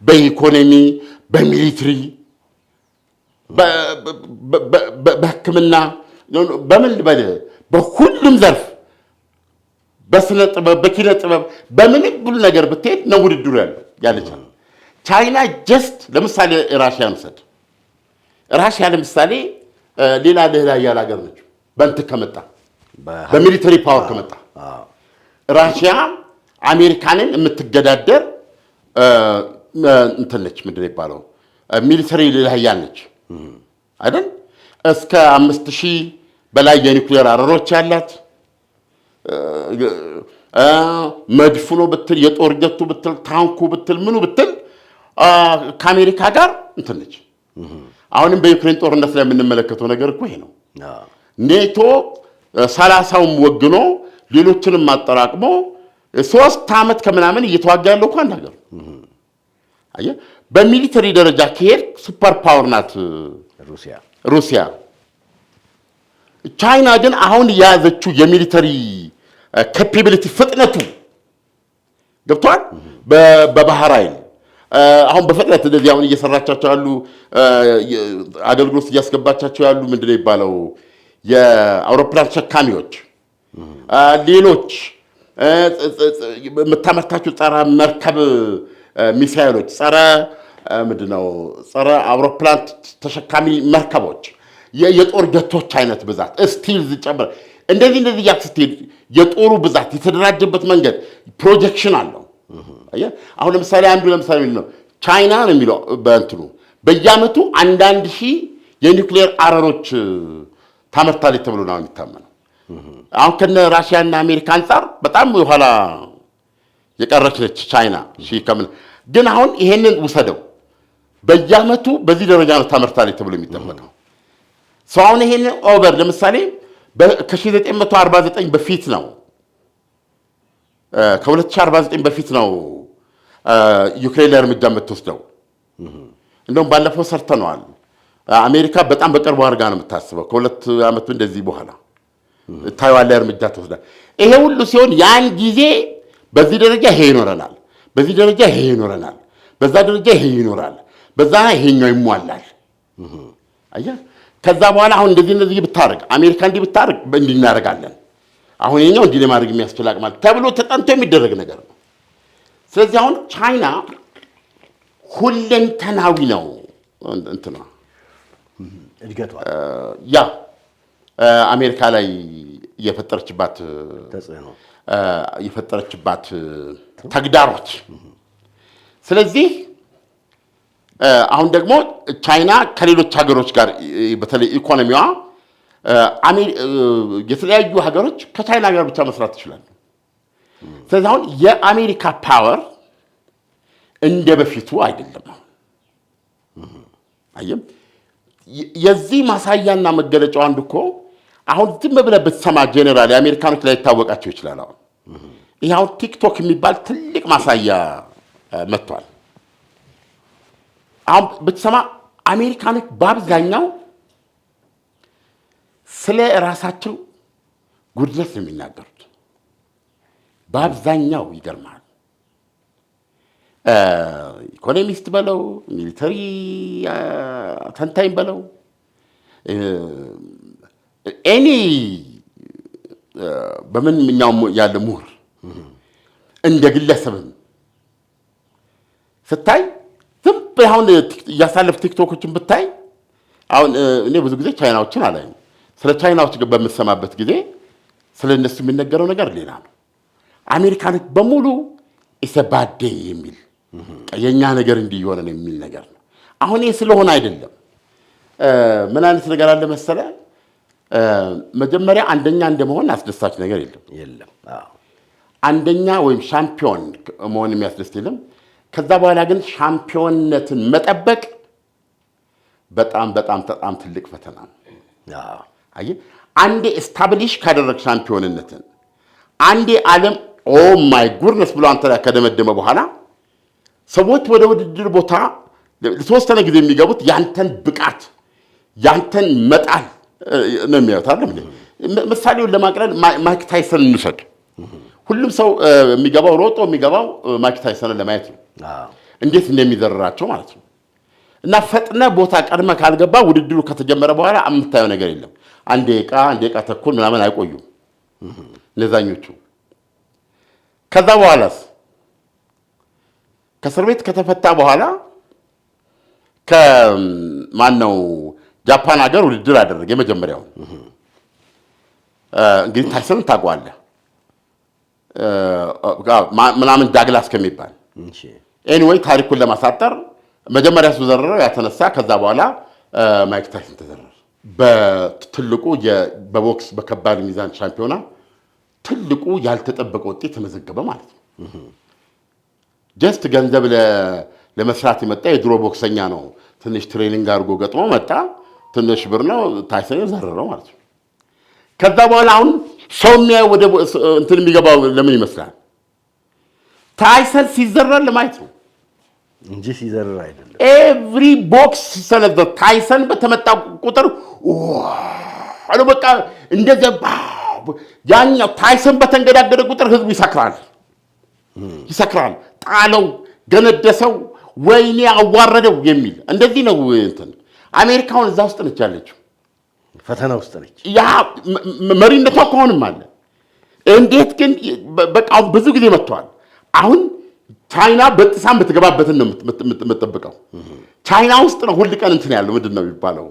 በኢኮኖሚ፣ በሚሊትሪ፣ በሕክምና በምን በሁሉም ዘርፍ በስነ ጥበብ፣ በኪነ ጥበብ በምን ሁሉ ነገር ብትሄድ ነው ውድድሩ ያለች። ቻይና ጀስት ለምሳሌ ራሽያን ውሰድ። ራሽያ ለምሳሌ ሌላ ያለ ሀገር ነች። በእንትን ከመጣ በሚሊተሪ ፓወር ከመጣ ራሽያ አሜሪካንን የምትገዳደር እንትን ነች። ምንድን ይባለው ሚሊተሪ ኃያል ነች አይደል? እስከ 5000 በላይ የኒውክሌር አረሮች ያላት መድፉ ነው ብትል፣ የጦር ጀቱ ብትል፣ ታንኩ ብትል፣ ምኑ ብትል ከአሜሪካ ጋር እንትን ነች። አሁንም በዩክሬን ጦርነት ላይ የምንመለከተው ነገር እኮ ይሄ ነው። ኔቶ 30ም ወግኖ ሌሎችንም አጠራቅሞ 3 ዓመት ከምናምን እየተዋጋ ያለው እኮ አንድ ሀገር አየህ። በሚሊተሪ ደረጃ ከሄድ ሱፐር ፓወር ናት ሩሲያ። ቻይና ግን አሁን የያዘችው የሚሊተሪ ካፓቢሊቲ ፍጥነቱ ገብቷል። በባህር ኃይል አሁን በፍጥነት እንደዚህ አሁን እየሰራቻቸው ያሉ አገልግሎት እያስገባቻቸው ያሉ ምንድነው ይባለው የአውሮፕላን ተሸካሚዎች፣ ሌሎች የምታመርታቸው ጸረ መርከብ ሚሳይሎች፣ ጸረ አውሮፕላን ተሸካሚ መርከቦች፣ የጦር ጀቶች አይነት ብዛት ስቲልዝ ጨምር እንደዚህ ስትሄድ የጦሩ ብዛት የተደራጀበት መንገድ ፕሮጀክሽን አለው። አሁን ለምሳሌ ነው ቻይና ነው የሚለው በእንትኑ በየዓመቱ 1000 የኒውክሌር አረሮች ታመርታለች ተብሎ ነው የሚታመነው። አሁን ከነ ራሽያና አሜሪካ አንፃር በጣም የኋላ የቀረች ነች ቻይና። ግን አሁን ይሄንን ውሰደው በየዓመቱ በዚህ ደረጃ ነው ታመርታለች ተብሎ የሚጠበቀው። ሰው አሁን ይሄን ኦቨር ለምሳሌ ከ1949 በፊት ነው ከ2049 በፊት ነው ዩክሬን ላይ እርምጃ የምትወስደው። እንደውም ባለፈው ሰርተነዋል። አሜሪካ በጣም በቅርቡ አድርጋ ነው የምታስበው። ከሁለት ዓመት እንደዚህ በኋላ ታይዋን ላይ እርምጃ ትወስዳል። ይሄ ሁሉ ሲሆን ያን ጊዜ በዚህ ደረጃ ይሄ ይኖረናል፣ በዚህ ደረጃ ይሄ ይኖረናል፣ በዛ ደረጃ ይሄ ይኖራል፣ በዛ ይሄኛው ይሟላል። አየህ፣ ከዛ በኋላ አሁን እንደዚህ ብታረግ አሜሪካ እንዲህ ብታረግ እንዲህ እናደርጋለን፣ አሁን የኛው እንዲህ ለማድረግ የሚያስችል አቅም አለ ተብሎ ተጠንቶ የሚደረግ ነገር ነው። ስለዚህ አሁን ቻይና ሁለንተናዊ ነው እንትና እድገቷ ያ አሜሪካ ላይ የፈጠረችባት ተጽዕኖ የፈጠረችባት ተግዳሮት። ስለዚህ አሁን ደግሞ ቻይና ከሌሎች ሀገሮች ጋር በተለይ ኢኮኖሚዋ የተለያዩ ሀገሮች ከቻይና ጋር ብቻ መስራት ይችላሉ። ስለዚህ አሁን የአሜሪካ ፓወር እንደ በፊቱ አይደለም። አየም የዚህ ማሳያና መገለጫው አንዱ እኮ አሁን ዝም ብለህ ብትሰማ ጄኔራል የአሜሪካኖች ላይ ይታወቃቸው ይችላል። አሁን ይሄ አሁን ቲክቶክ የሚባል ትልቅ ማሳያ መጥቷል። አሁን ብትሰማ አሜሪካኖች በአብዛኛው ስለ ራሳቸው ጉድለት ነው የሚናገሩት። በአብዛኛው ይገርማል። ኢኮኖሚስት በለው ሚሊተሪ ተንታኝ በለው ኤኒ በምንኛውም ያለ ምሁር እንደ ግለሰብም ስታይ ዝም ብለህ አሁን እያሳለፍ ቲክቶኮችን ብታይ አሁን እኔ ብዙ ጊዜ ቻይናዎችን አላይም። ስለ ቻይናዎች በምትሰማበት ጊዜ ስለ እነሱ የሚነገረው ነገር ሌላ ነው። አሜሪካኖች በሙሉ ኢሰባዴ የሚል የኛ ነገር እንዲሆነ ነው የሚል ነገር ነው። አሁን ይሄ ስለሆነ አይደለም። ምን አይነት ነገር አለ መሰለ፣ መጀመሪያ አንደኛ እንደመሆን አስደሳች ነገር የለም። አንደኛ ወይም ሻምፒዮን መሆን የሚያስደስት የለም። ከዛ በኋላ ግን ሻምፒዮንነትን መጠበቅ በጣም በጣም በጣም ትልቅ ፈተና ነው። አየህ፣ አንዴ ኤስታብሊሽ ካደረግ ሻምፒዮንነትን አንዴ ዓለም ኦ ማይ ጉድነስ ብሎ አንተ ላይ ከደመደመ በኋላ ሰዎች ወደ ውድድር ቦታ ለተወሰነ ጊዜ የሚገቡት ያንተን ብቃት ያንተን መጣል ነው የሚያዩት አይደል? ምሳሌውን ለማቅረብ ማይክ ታይሰን እንውሰድ። ሁሉም ሰው የሚገባው ሮጦ የሚገባው ማይክ ታይሰንን ለማየት ነው፣ እንዴት እንደሚዘርራቸው ማለት ነው። እና ፈጥነ ቦታ ቀድመ ካልገባ ውድድሩ ከተጀመረ በኋላ የምታየው ነገር የለም። አንድ ደቂቃ ተኩል ምናምን አይቆዩም እነዛኞቹ። ከዛ በኋላስ ከእስር ቤት ከተፈታ በኋላ ከማነው ጃፓን ሀገር ውድድር አደረገ የመጀመሪያውን። እንግዲህ ታይሰንን ታውቀዋለህ ምናምን ዳግላስ ከሚባል ኤኒዌይ ታሪኩን ለማሳጠር መጀመሪያ እሱ ዘረረው ያተነሳ። ከዛ በኋላ ማይክ ታይሰን ተዘረረ። በትልቁ በቦክስ በከባድ ሚዛን ሻምፒዮና ትልቁ ያልተጠበቀ ውጤት ተመዘገበ ማለት ነው። ጀስት ገንዘብ ለመስራት የመጣ የድሮ ቦክሰኛ ነው። ትንሽ ትሬኒንግ አድርጎ ገጥሞ መጣ። ትንሽ ብር ነው ታይሰን ዘረረው ማለት ነው። ከዛ በኋላ አሁን ሰው የሚያየው ወደ እንትን የሚገባው ለምን ይመስላል? ታይሰን ሲዘረር ለማየት ነው እንጂ ሲዘረር አይደለም። ኤቭሪ ቦክስ ሲሰነዘር ታይሰን በተመጣ ቁጥር አሉ በቃ እንደዚያ ያኛው ታይሰን በተንገዳገደ ቁጥር ህዝቡ ይሰክራል። ጣለው፣ ገነደሰው፣ ወይኔ አዋረደው የሚል እንደዚህ ነው እንትን። አሜሪካውን እዛ ውስጥ ነች ያለችው፣ ፈተና ውስጥ ነች። ያ መሪነቷ ከሆነም አለ። እንዴት ግን በቃ ብዙ ጊዜ መጥቷል። አሁን ቻይና በጥሳም በተገባበትን ነው የምትጠብቀው። ቻይና ውስጥ ነው ሁል ቀን እንትን ያለው ምንድን ነው የሚባለው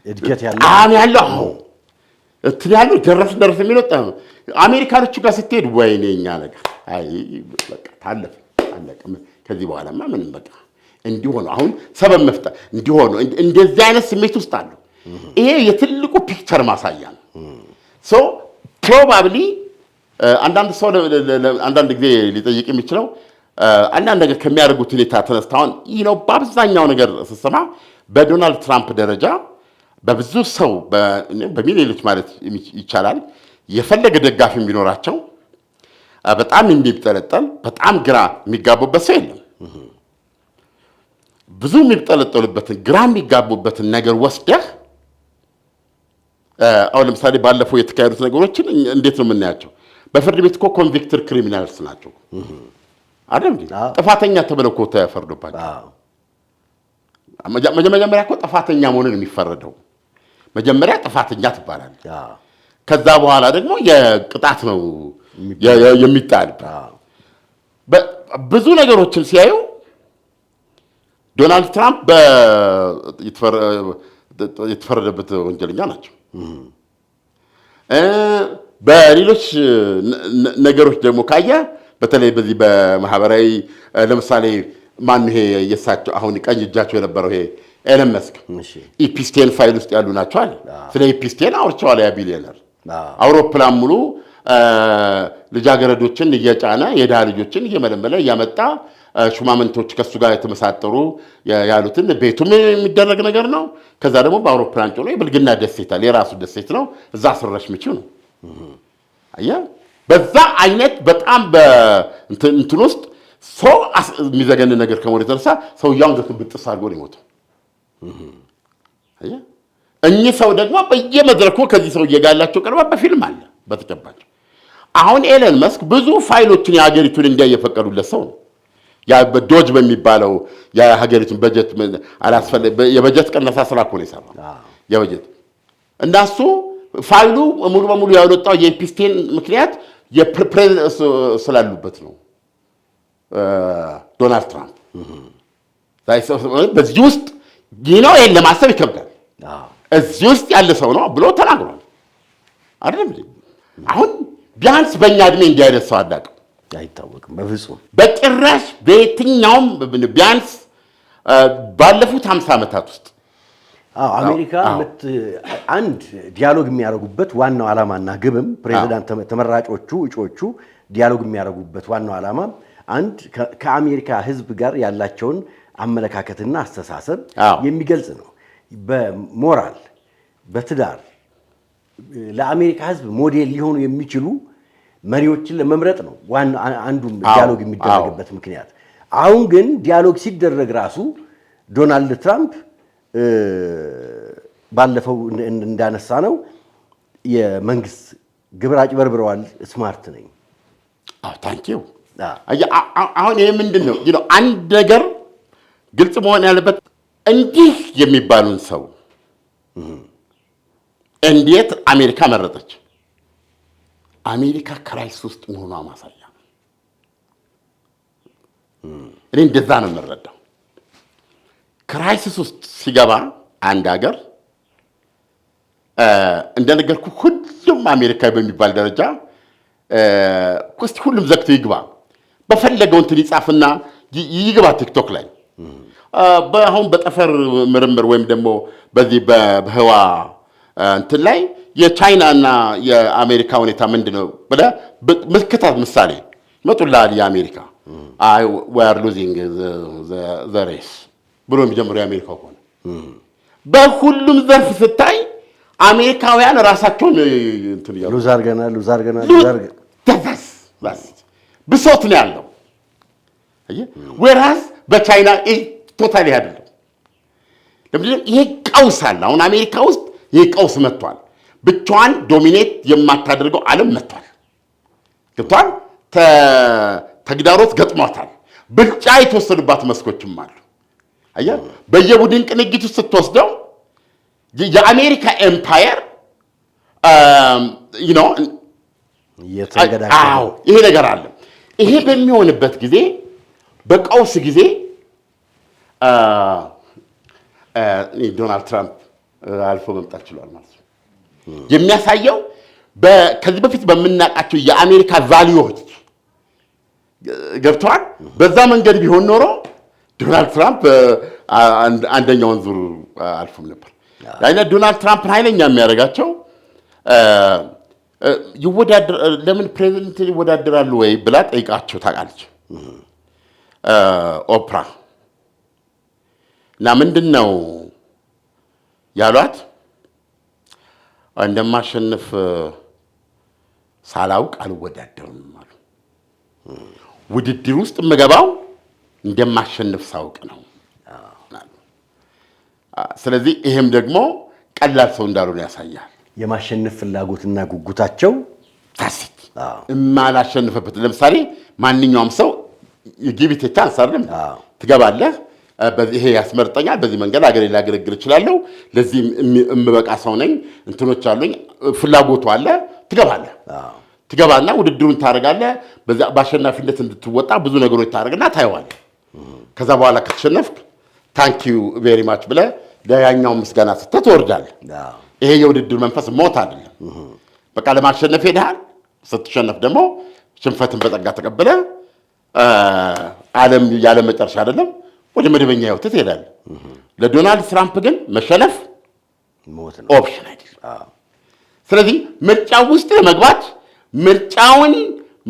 እድገት ያለው እንትን ያለው ደረስ የሚለው አሜሪካኖቹ ጋር ስትሄድ ወይኔ እኛ ነገር አይ በቃ ታለፈ አለቀ። ከዚህ በኋላማ ምንም በቃ እንዲሆኑ አሁን ሰበብ መፍጠር እንዲሆኑ እንደዚህ አይነት ስሜት ውስጥ አለው። ይሄ የትልቁ ፒክቸር ማሳያ ነው። ሶ ፕሮባብሊ አንዳንድ ሰው አንዳንድ ጊዜ ሊጠይቅ የሚችለው አንዳንድ ነገር ከሚያደርጉት ሁኔታ ተነስተው በአብዛኛው ነገር ስትሰማ በዶናልድ ትራምፕ ደረጃ በብዙ ሰው በሚሊዮኖች ማለት ይቻላል የፈለገ ደጋፊ ቢኖራቸው በጣም የሚጠለጠል በጣም ግራ የሚጋቡበት ሰው የለም። ብዙ የሚጠለጠሉበትን ግራ የሚጋቡበትን ነገር ወስደህ አሁን ለምሳሌ ባለፈው የተካሄዱት ነገሮችን እንዴት ነው የምናያቸው? በፍርድ ቤት እኮ ኮንቪክትድ ክሪሚናልስ ናቸው አይደል? ጥፋተኛ ተብለው እኮ ተፈርዶባቸው መጀመሪያ እኮ ጥፋተኛ መሆንን የሚፈረደው መጀመሪያ ጥፋተኛ ትባላለህ። ከዛ በኋላ ደግሞ የቅጣት ነው የሚጣል። ብዙ ነገሮችን ሲያዩ ዶናልድ ትራምፕ የተፈረደበት ወንጀለኛ ናቸው። በሌሎች ነገሮች ደግሞ ካየ በተለይ በዚህ በማህበራዊ ለምሳሌ ማን ይሄ የሳቸው አሁን ቀኝ እጃቸው የነበረው ይሄ ኤለን መስክ ኢፒስቴን ፋይል ውስጥ ያሉ ናቸው አለ። ስለ ኢፒስቴን አውርቼዋለሁ። ያ ቢሊዮነር አውሮፕላን ሙሉ ልጃገረዶችን እየጫነ የድሃ ልጆችን እየመለመለ እያመጣ ሹማምንቶች ከሱ ጋር የተመሳጠሩ ያሉትን ቤቱም የሚደረግ ነገር ነው። ከዛ ደግሞ በአውሮፕላን ጭኖ የብልግና ደሴት አለ፣ የራሱ ደሴት ነው። እዛ ስረሽ ምቺው ነው። አየህ፣ በዛ አይነት በጣም በእንትን ውስጥ ሰው የሚዘገን ነገር ከመሆኑ የተነሳ ሰውየው አንገቱን ብጥስ አድርጎ ነው የሞተው። አየህ፣ እኚህ ሰው ደግሞ በየመድረኩ ከዚህ ሰውዬ ጋር ያላቸው ቅርበት በፊልም አለ በተጨባጭ። አሁን ኤለን መስክ ብዙ ፋይሎችን የሀገሪቱን እንዲያ እየፈቀዱለት ሰው ነው። ያ በዶጅ በሚባለው የሀገሪቱን በጀት የበጀት ቀነሳ ስራ እኮ ነው የሰራው። የበጀት እናሱ ፋይሉ ሙሉ በሙሉ ያወጣው የኢፒስቴን ምክንያት የፕሬዝደንት ስላሉበት ነው ዶናልድ ትራምፕ። በዚህ ውስጥ ይህነው ይሄን ለማሰብ ይከብዳል። እዚህ ውስጥ ያለ ሰው ነው ብሎ ተናግሯል አይደለም። አሁን ቢያንስ በእኛ ዕድሜ እንዲህ አይነት ሰው አላውቅም፣ አይታወቅም በፍጹም በጭራሽ በየትኛውም ቢያንስ ባለፉት 50 ዓመታት ውስጥ አሜሪካ አንድ ዲያሎግ የሚያደርጉበት ዋናው ዓላማና ግብም ፕሬዚዳንት ተመራጮቹ እጩዎቹ ዲያሎግ የሚያደርጉበት ዋናው ዓላማ አንድ ከአሜሪካ ሕዝብ ጋር ያላቸውን አመለካከትና አስተሳሰብ የሚገልጽ ነው። በሞራል በትዳር ለአሜሪካ ሕዝብ ሞዴል ሊሆኑ የሚችሉ መሪዎችን ለመምረጥ ነው ዋና አንዱም ዲያሎግ የሚደረግበት ምክንያት። አሁን ግን ዲያሎግ ሲደረግ ራሱ ዶናልድ ትራምፕ ባለፈው እንዳነሳ ነው የመንግስት ግብር አጭበርብረዋል፣ ስማርት ነኝ። ታንኪዩ። አሁን ይሄ ምንድን ነው? አንድ ነገር ግልጽ መሆን ያለበት እንዲህ የሚባሉን ሰው እንዴት አሜሪካ መረጠች? አሜሪካ ክራይሲስ ውስጥ መሆኗ ማሳያ ነው። እኔ እንደዛ ነው የምረዳው። ክራይሲስ ውስጥ ሲገባ አንድ ሀገር እንደነገርኩ ሁሉም አሜሪካዊ በሚባል ደረጃ ሁሉም ዘግቶ ይግባ፣ በፈለገው እንትን ይጻፍና ይግባ ቲክቶክ ላይ አሁን በጠፈር ምርምር ወይም ደግሞ በዚህ በህዋ እንትን ላይ የቻይናና የአሜሪካ ሁኔታ ምንድነው ብለህ ምልክታት ምሳሌ መጡልሃል። የአሜሪካ we are losing the race ብሎ የሚጀምረው የአሜሪካው ከሆነ በሁሉም ዘርፍ ስታይ አሜሪካውያን ራሳቸውን እንትን ይላሉ። ሉዝ አድርገናል ብሶት ነው ያለው። ወራስ በቻይና ቶታሊ አይደለም። ለምንድነው ይሄ ቀውስ አለ? አሁን አሜሪካ ውስጥ ይሄ ቀውስ መጥቷል። ብቻዋን ዶሚኔት የማታደርገው ዓለም መጥቷል። ገብቷል። ተግዳሮት ገጥሟታል። ብልጫ የተወሰዱባት መስኮችም አሉ። አየህ፣ በየቡድን ቅንጅት ውስጥ ስትወስደው የአሜሪካ ኤምፓየር ይሄ ነገር አለ። ይሄ በሚሆንበት ጊዜ በቀውስ ጊዜ ዶናልድ ትራምፕ አልፎ መምጣት ችሏል ማለት ነው። የሚያሳየው ከዚህ በፊት በምናውቃቸው የአሜሪካ ቫልዩዎች ገብተዋል። በዛ መንገድ ቢሆን ኖሮ ዶናልድ ትራምፕ አንደኛውን ዙር አልፎም ነበር። አይነት ዶናልድ ትራምፕ ኃይለኛ የሚያደርጋቸው ለምን ፕሬዚደንት ይወዳደራሉ ወይ ብላ ጠይቃቸው ታውቃለች። ኦፕራ እና ምንድን ነው ያሏት? እንደማሸንፍ ሳላውቅ አልወዳደርም አሉ። ውድድር ውስጥ የምገባው እንደማሸንፍ ሳውቅ ነው። ስለዚህ ይሄም ደግሞ ቀላል ሰው እንዳልሆነ ያሳያል። የማሸነፍ ፍላጎትና ጉጉታቸው ታሲት የማላሸንፍበት ለምሳሌ ማንኛውም ሰው የጊቢቴ ቻንስ አይደለም ትገባለህ። ይሄ ያስመርጠኛል፣ በዚህ መንገድ አገሬ ላገለግል እችላለሁ፣ ለዚህ የምበቃ ሰው ነኝ፣ እንትኖች አሉኝ፣ ፍላጎቱ አለ፣ ትገባለህ። ትገባና ውድድሩን ታደርጋለህ። በአሸናፊነት እንድትወጣ ብዙ ነገሮች ታደርግና ታየዋለህ። ከዛ በኋላ ከተሸነፍክ ታንኪዩ ቬሪ ማች ብለህ ለያኛው ምስጋና ስትተህ ትወርዳለህ። ይሄ የውድድር መንፈስ ሞት አይደለም። በቃ ለማሸነፍ ሄደሃል። ስትሸነፍ ደግሞ ሽንፈትን በጸጋ ተቀብለህ ዓለም ያለ መጨረሻ አይደለም ወደ መደበኛ ህይወት ትሄዳለህ። ለዶናልድ ትራምፕ ግን መሸነፍ ሞት ነው፣ ኦፕሽን አይደለም። ስለዚህ ምርጫው ውስጥ ለመግባት ምርጫውን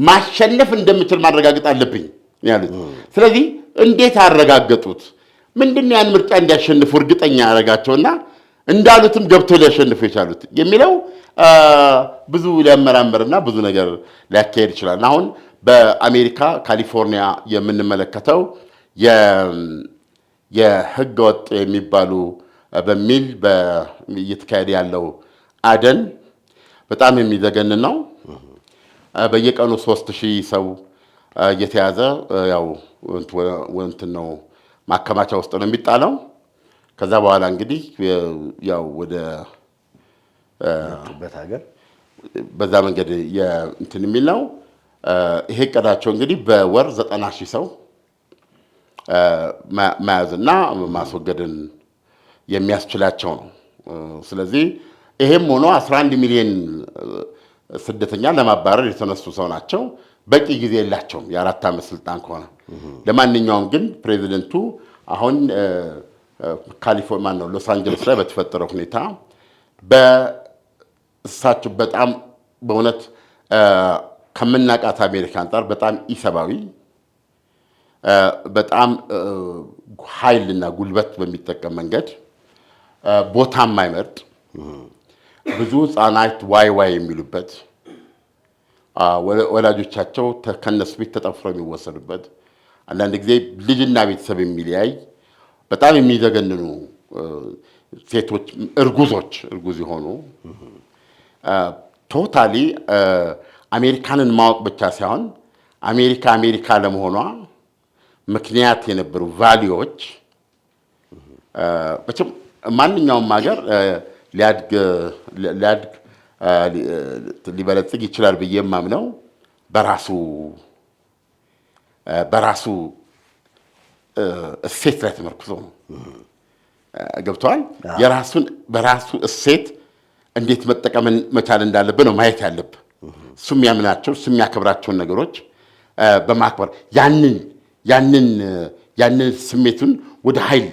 ማሸነፍ እንደምችል ማረጋገጥ አለብኝ ያሉት። ስለዚህ እንዴት አረጋገጡት? ምንድነው ያን ምርጫ እንዲያሸንፉ እርግጠኛ ያደረጋቸውና እንዳሉትም ገብተው ሊያሸንፉ የቻሉት የሚለው ብዙ ሊያመራምርና ብዙ ነገር ሊያካሄድ ይችላል። አሁን በአሜሪካ ካሊፎርኒያ የምንመለከተው የህገ ወጥ የሚባሉ በሚል እየተካሄደ ያለው አደን በጣም የሚዘገንን ነው። በየቀኑ 3000 ሰው እየተያዘ ያው እንትን ነው ማከማቻ ውስጥ ነው የሚጣለው። ከዛ በኋላ እንግዲህ ያው ወደ ሀገር በዛ መንገድ እንትን የሚል ነው። ይሄ ቀዳቸው እንግዲህ በወር 90,000 ሰው መያዝና ማስወገድን የሚያስችላቸው ነው። ስለዚህ ይሄም ሆኖ 11 ሚሊዮን ስደተኛ ለማባረር የተነሱ ሰው ናቸው። በቂ ጊዜ የላቸውም የ4 ዓመት ስልጣን ከሆነ። ለማንኛውም ግን ፕሬዚደንቱ አሁን ካሊፎርኒያ ነው ሎስ አንጀለስ ላይ በተፈጠረው ሁኔታ በእሳቸው በጣም በእውነት ከምናቃት አሜሪካ አንጻር በጣም ኢሰባዊ በጣም ኃይልና ጉልበት በሚጠቀም መንገድ ቦታ የማይመርጥ ብዙ ህፃናት ዋይ ዋይ የሚሉበት ወላጆቻቸው ከነሱ ቤት ተጠፍረው የሚወሰዱበት አንዳንድ ጊዜ ልጅና ቤተሰብ የሚለያይ በጣም የሚዘገንኑ ሴቶች እርጉዝ የሆኑ ቶታሊ አሜሪካንን ማወቅ ብቻ ሳይሆን አሜሪካ ለመሆኗ ምክንያት የነበሩ ቫሊዎች በጣም ማንኛውም ሀገር ሊያድግ ሊበለጽግ ይችላል ብዬ የማምነው በራሱ እሴት ላይ ተመርኩዞ ነው። ገብቷል። በራሱ እሴት እንዴት መጠቀምን መቻል እንዳለብህ ነው ማየት ያለብህ። እሱ የሚያምናቸው እሱ የሚያከብራቸውን ነገሮች በማክበር ያንን ስሜቱን ወደ ኃይል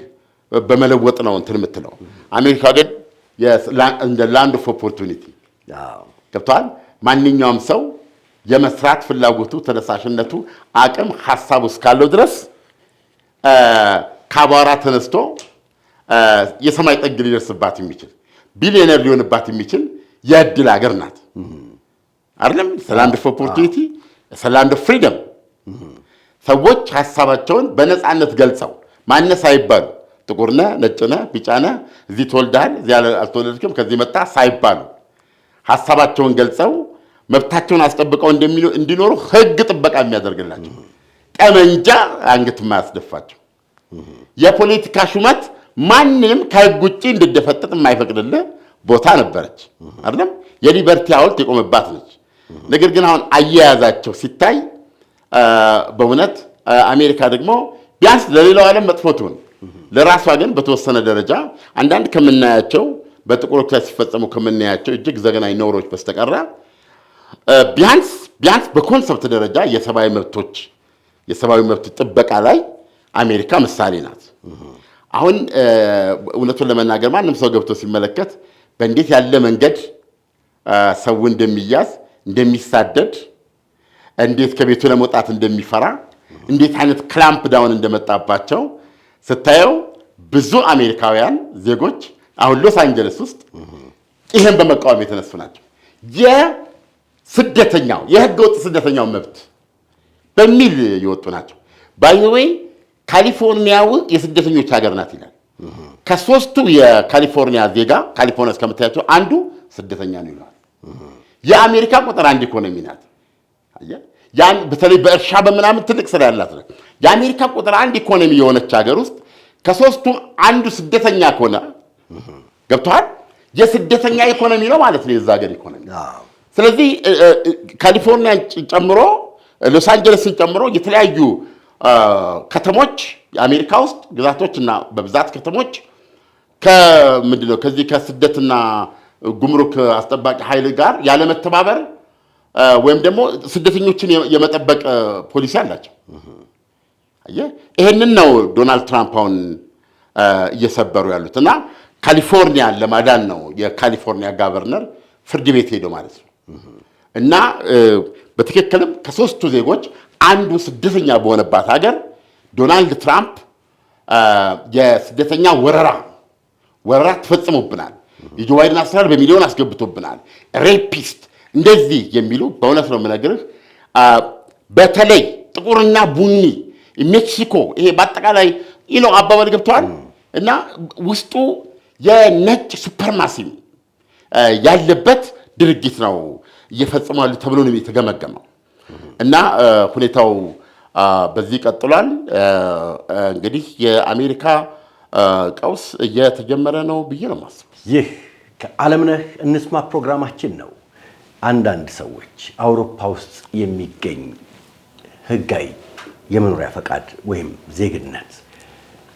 በመለወጥ ነው እንትን የምትለው። አሜሪካ ግን እንደ ላንድ ኦፍ ኦፖርቹኒቲ ገብቷል። ማንኛውም ሰው የመስራት ፍላጎቱ፣ ተነሳሽነቱ፣ አቅም፣ ሀሳቡ እስካለው ድረስ ከአቧራ ተነስቶ የሰማይ ጠግ ሊደርስባት የሚችል ቢሊዮነር ሊሆንባት የሚችል የእድል ሀገር ናት። አይደለም? ላንድ ኦፍ ኦፖርቹኒቲ፣ ላንድ ኦፍ ፍሪደም። ሰዎች ሀሳባቸውን በነፃነት ገልጸው ማነስ አይባሉ፣ ጥቁር ነህ፣ ነጭ ነህ፣ ቢጫ ነህ፣ እዚህ ተወልደሃል፣ እዚህ አልተወለድክም፣ ከዚህ መጣ ሳይባሉ ሀሳባቸውን ገልጸው መብታቸውን አስጠብቀው እንዲኖሩ ህግ ጥበቃ የሚያደርግላቸው፣ ጠመንጃ አንገት የማያስደፋቸው፣ የፖለቲካ ሹመት ማንንም ከህግ ውጭ እንድደፈጥጥ የማይፈቅድልህ ቦታ ነበረች። አይደለም? የሊበርቲ ሐውልት የቆመባት ነች። ነገር ግን አሁን አያያዛቸው ሲታይ በእውነት አሜሪካ ደግሞ ቢያንስ ለሌላው ዓለም መጥፎ ትሁን፣ ለራሷ ግን በተወሰነ ደረጃ አንዳንድ ከምናያቸው በጥቁሮች ላይ ሲፈጸሙ ከምናያቸው እጅግ ዘገናኝ ነውሮች በስተቀር ቢያንስ በኮንሰፕት ደረጃ የሰብአዊ መብት ጥበቃ ላይ አሜሪካ ምሳሌ ናት። አሁን እውነቱን ለመናገር ማንም ሰው ገብቶ ሲመለከት በእንዴት ያለ መንገድ ሰው እንደሚያዝ፣ እንደሚሳደድ፣ እንዴት ከቤቱ ለመውጣት እንደሚፈራ እንዴት አይነት ክላምፕ ዳውን እንደመጣባቸው ስታየው ብዙ አሜሪካውያን ዜጎች አሁን ሎስ አንጀለስ ውስጥ ይሄን በመቃወም የተነሱ ናቸው። የስደተኛው የህገወጥ ስደተኛው መብት በሚል የወጡ ናቸው። ባይ ዘ ዌይ ካሊፎርኒያው የስደተኞች ሀገር ናት ይላል። ከሶስቱ የካሊፎርኒያ ዜጋ ካሊፎርኒያ እስከምታያቸው አንዱ ስደተኛ ነው ይላል። የአሜሪካ ቁጥር አንድ ኢኮኖሚ ናት። ያን በተለይ በእርሻ በመናምን ትልቅ ስራ ያላት ነው። የአሜሪካ ቁጥር አንድ ኢኮኖሚ የሆነች ሀገር ውስጥ ከሶስቱ አንዱ ስደተኛ ከሆነ ገብቷል የስደተኛ ኢኮኖሚ ነው ማለት ነው የዛ ሀገር ኢኮኖሚ። ስለዚህ ካሊፎርኒያ ጨምሮ ሎስ አንጀለስን ጨምሮ የተለያዩ ከተሞች የአሜሪካ ውስጥ ግዛቶችና በብዛት ከተሞች ከምንድነው ከዚህ ከስደትና ጉምሩክ አስጠባቂ ኃይል ጋር ያለ መተባበር ወይም ደግሞ ስደተኞችን የመጠበቅ ፖሊሲ አላቸው። ይሄንን ነው ዶናልድ ትራምፕ አሁን እየሰበሩ ያሉት እና ካሊፎርኒያን ለማዳን ነው የካሊፎርኒያ ጋቨርነር ፍርድ ቤት ሄደው ማለት ነው። እና በትክክልም ከሶስቱ ዜጎች አንዱ ስደተኛ በሆነባት ሀገር ዶናልድ ትራምፕ የስደተኛ ወረራ ተፈጽሞብናል፣ የጆ ባይደን አስተዳደር በሚሊዮን አስገብቶብናል፣ ሬፒስት እንደዚህ የሚሉ በእውነት ነው የምነግርህ። በተለይ ጥቁርና ቡኒ ሜክሲኮ ይሄ በአጠቃላይ አባባል ገብተዋል እና ውስጡ የነጭ ሱፐርማሲ ያለበት ድርጊት ነው እየፈጸማሉ ተብሎ ነው የተገመገመው እና ሁኔታው በዚህ ቀጥሏል። እንግዲህ የአሜሪካ ቀውስ እየተጀመረ ነው ብዬ ነው የማስበው። ይህ ከዓለምነህ እንስማ ፕሮግራማችን ነው። አንዳንድ ሰዎች አውሮፓ ውስጥ የሚገኝ ህጋዊ የመኖሪያ ፈቃድ ወይም ዜግነት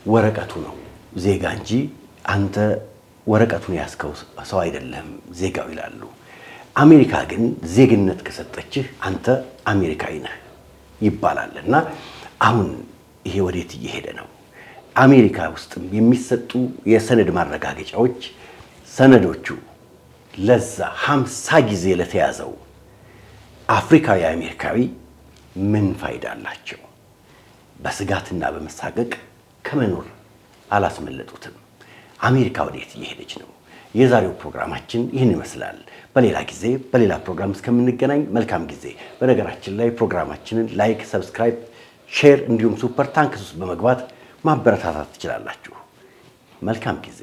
ወረቀቱ ነው ዜጋ እንጂ አንተ ወረቀቱን ያስከው ሰው አይደለም ዜጋው ይላሉ። አሜሪካ ግን ዜግነት ከሰጠችህ አንተ አሜሪካዊ ነህ ይባላል እና አሁን ይሄ ወዴት እየሄደ ነው? አሜሪካ ውስጥም የሚሰጡ የሰነድ ማረጋገጫዎች ሰነዶቹ ለዛ 50 ጊዜ ለተያዘው አፍሪካዊ አሜሪካዊ ምን ፋይዳ አላቸው? በስጋትና በመሳቀቅ ከመኖር አላስመለጡትም። አሜሪካ ወዴት እየሄደች ነው? የዛሬው ፕሮግራማችን ይህን ይመስላል። በሌላ ጊዜ በሌላ ፕሮግራም እስከምንገናኝ መልካም ጊዜ። በነገራችን ላይ ፕሮግራማችንን ላይክ፣ ሰብስክራይብ፣ ሼር እንዲሁም ሱፐር ታንክስ ውስጥ በመግባት ማበረታታት ትችላላችሁ። መልካም ጊዜ።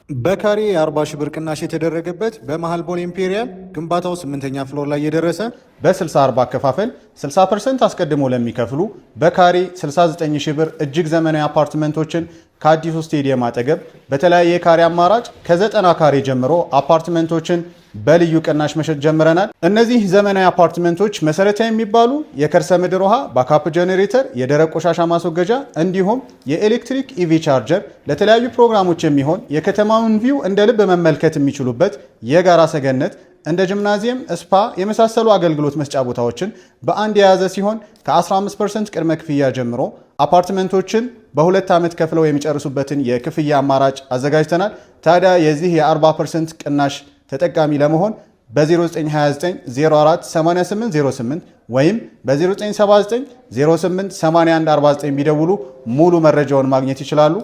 በካሬ የ40 ሺህ ብር ቅናሽ የተደረገበት በመሃል ቦሌ ኢምፔሪያል ግንባታው 8ኛ ፍሎር ላይ የደረሰ በ60/40 አከፋፈል 60% አስቀድሞ ለሚከፍሉ በካሬ 69 ሺህ ብር እጅግ ዘመናዊ አፓርትመንቶችን ከአዲሱ ስቴዲየም አጠገብ በተለያየ የካሬ አማራጭ ከ90 ካሬ ጀምሮ አፓርትመንቶችን በልዩ ቅናሽ መሸጥ ጀምረናል። እነዚህ ዘመናዊ አፓርትመንቶች መሰረታዊ የሚባሉ የከርሰ ምድር ውሃ፣ ባካፕ ጄኔሬተር፣ የደረቅ ቆሻሻ ማስወገጃ እንዲሁም የኤሌክትሪክ ኢቪ ቻርጀር፣ ለተለያዩ ፕሮግራሞች የሚሆን የከተማውን ቪው እንደ ልብ መመልከት የሚችሉበት የጋራ ሰገነት፣ እንደ ጂምናዚየም፣ ስፓ የመሳሰሉ አገልግሎት መስጫ ቦታዎችን በአንድ የያዘ ሲሆን ከ15% ቅድመ ክፍያ ጀምሮ አፓርትመንቶችን በ2 ዓመት ከፍለው የሚጨርሱበትን የክፍያ አማራጭ አዘጋጅተናል። ታዲያ የዚህ የ40% ቅናሽ ተጠቃሚ ለመሆን በ0929 04 8808 ወይም በ0979 08 8149 ቢደውሉ ሙሉ መረጃውን ማግኘት ይችላሉ።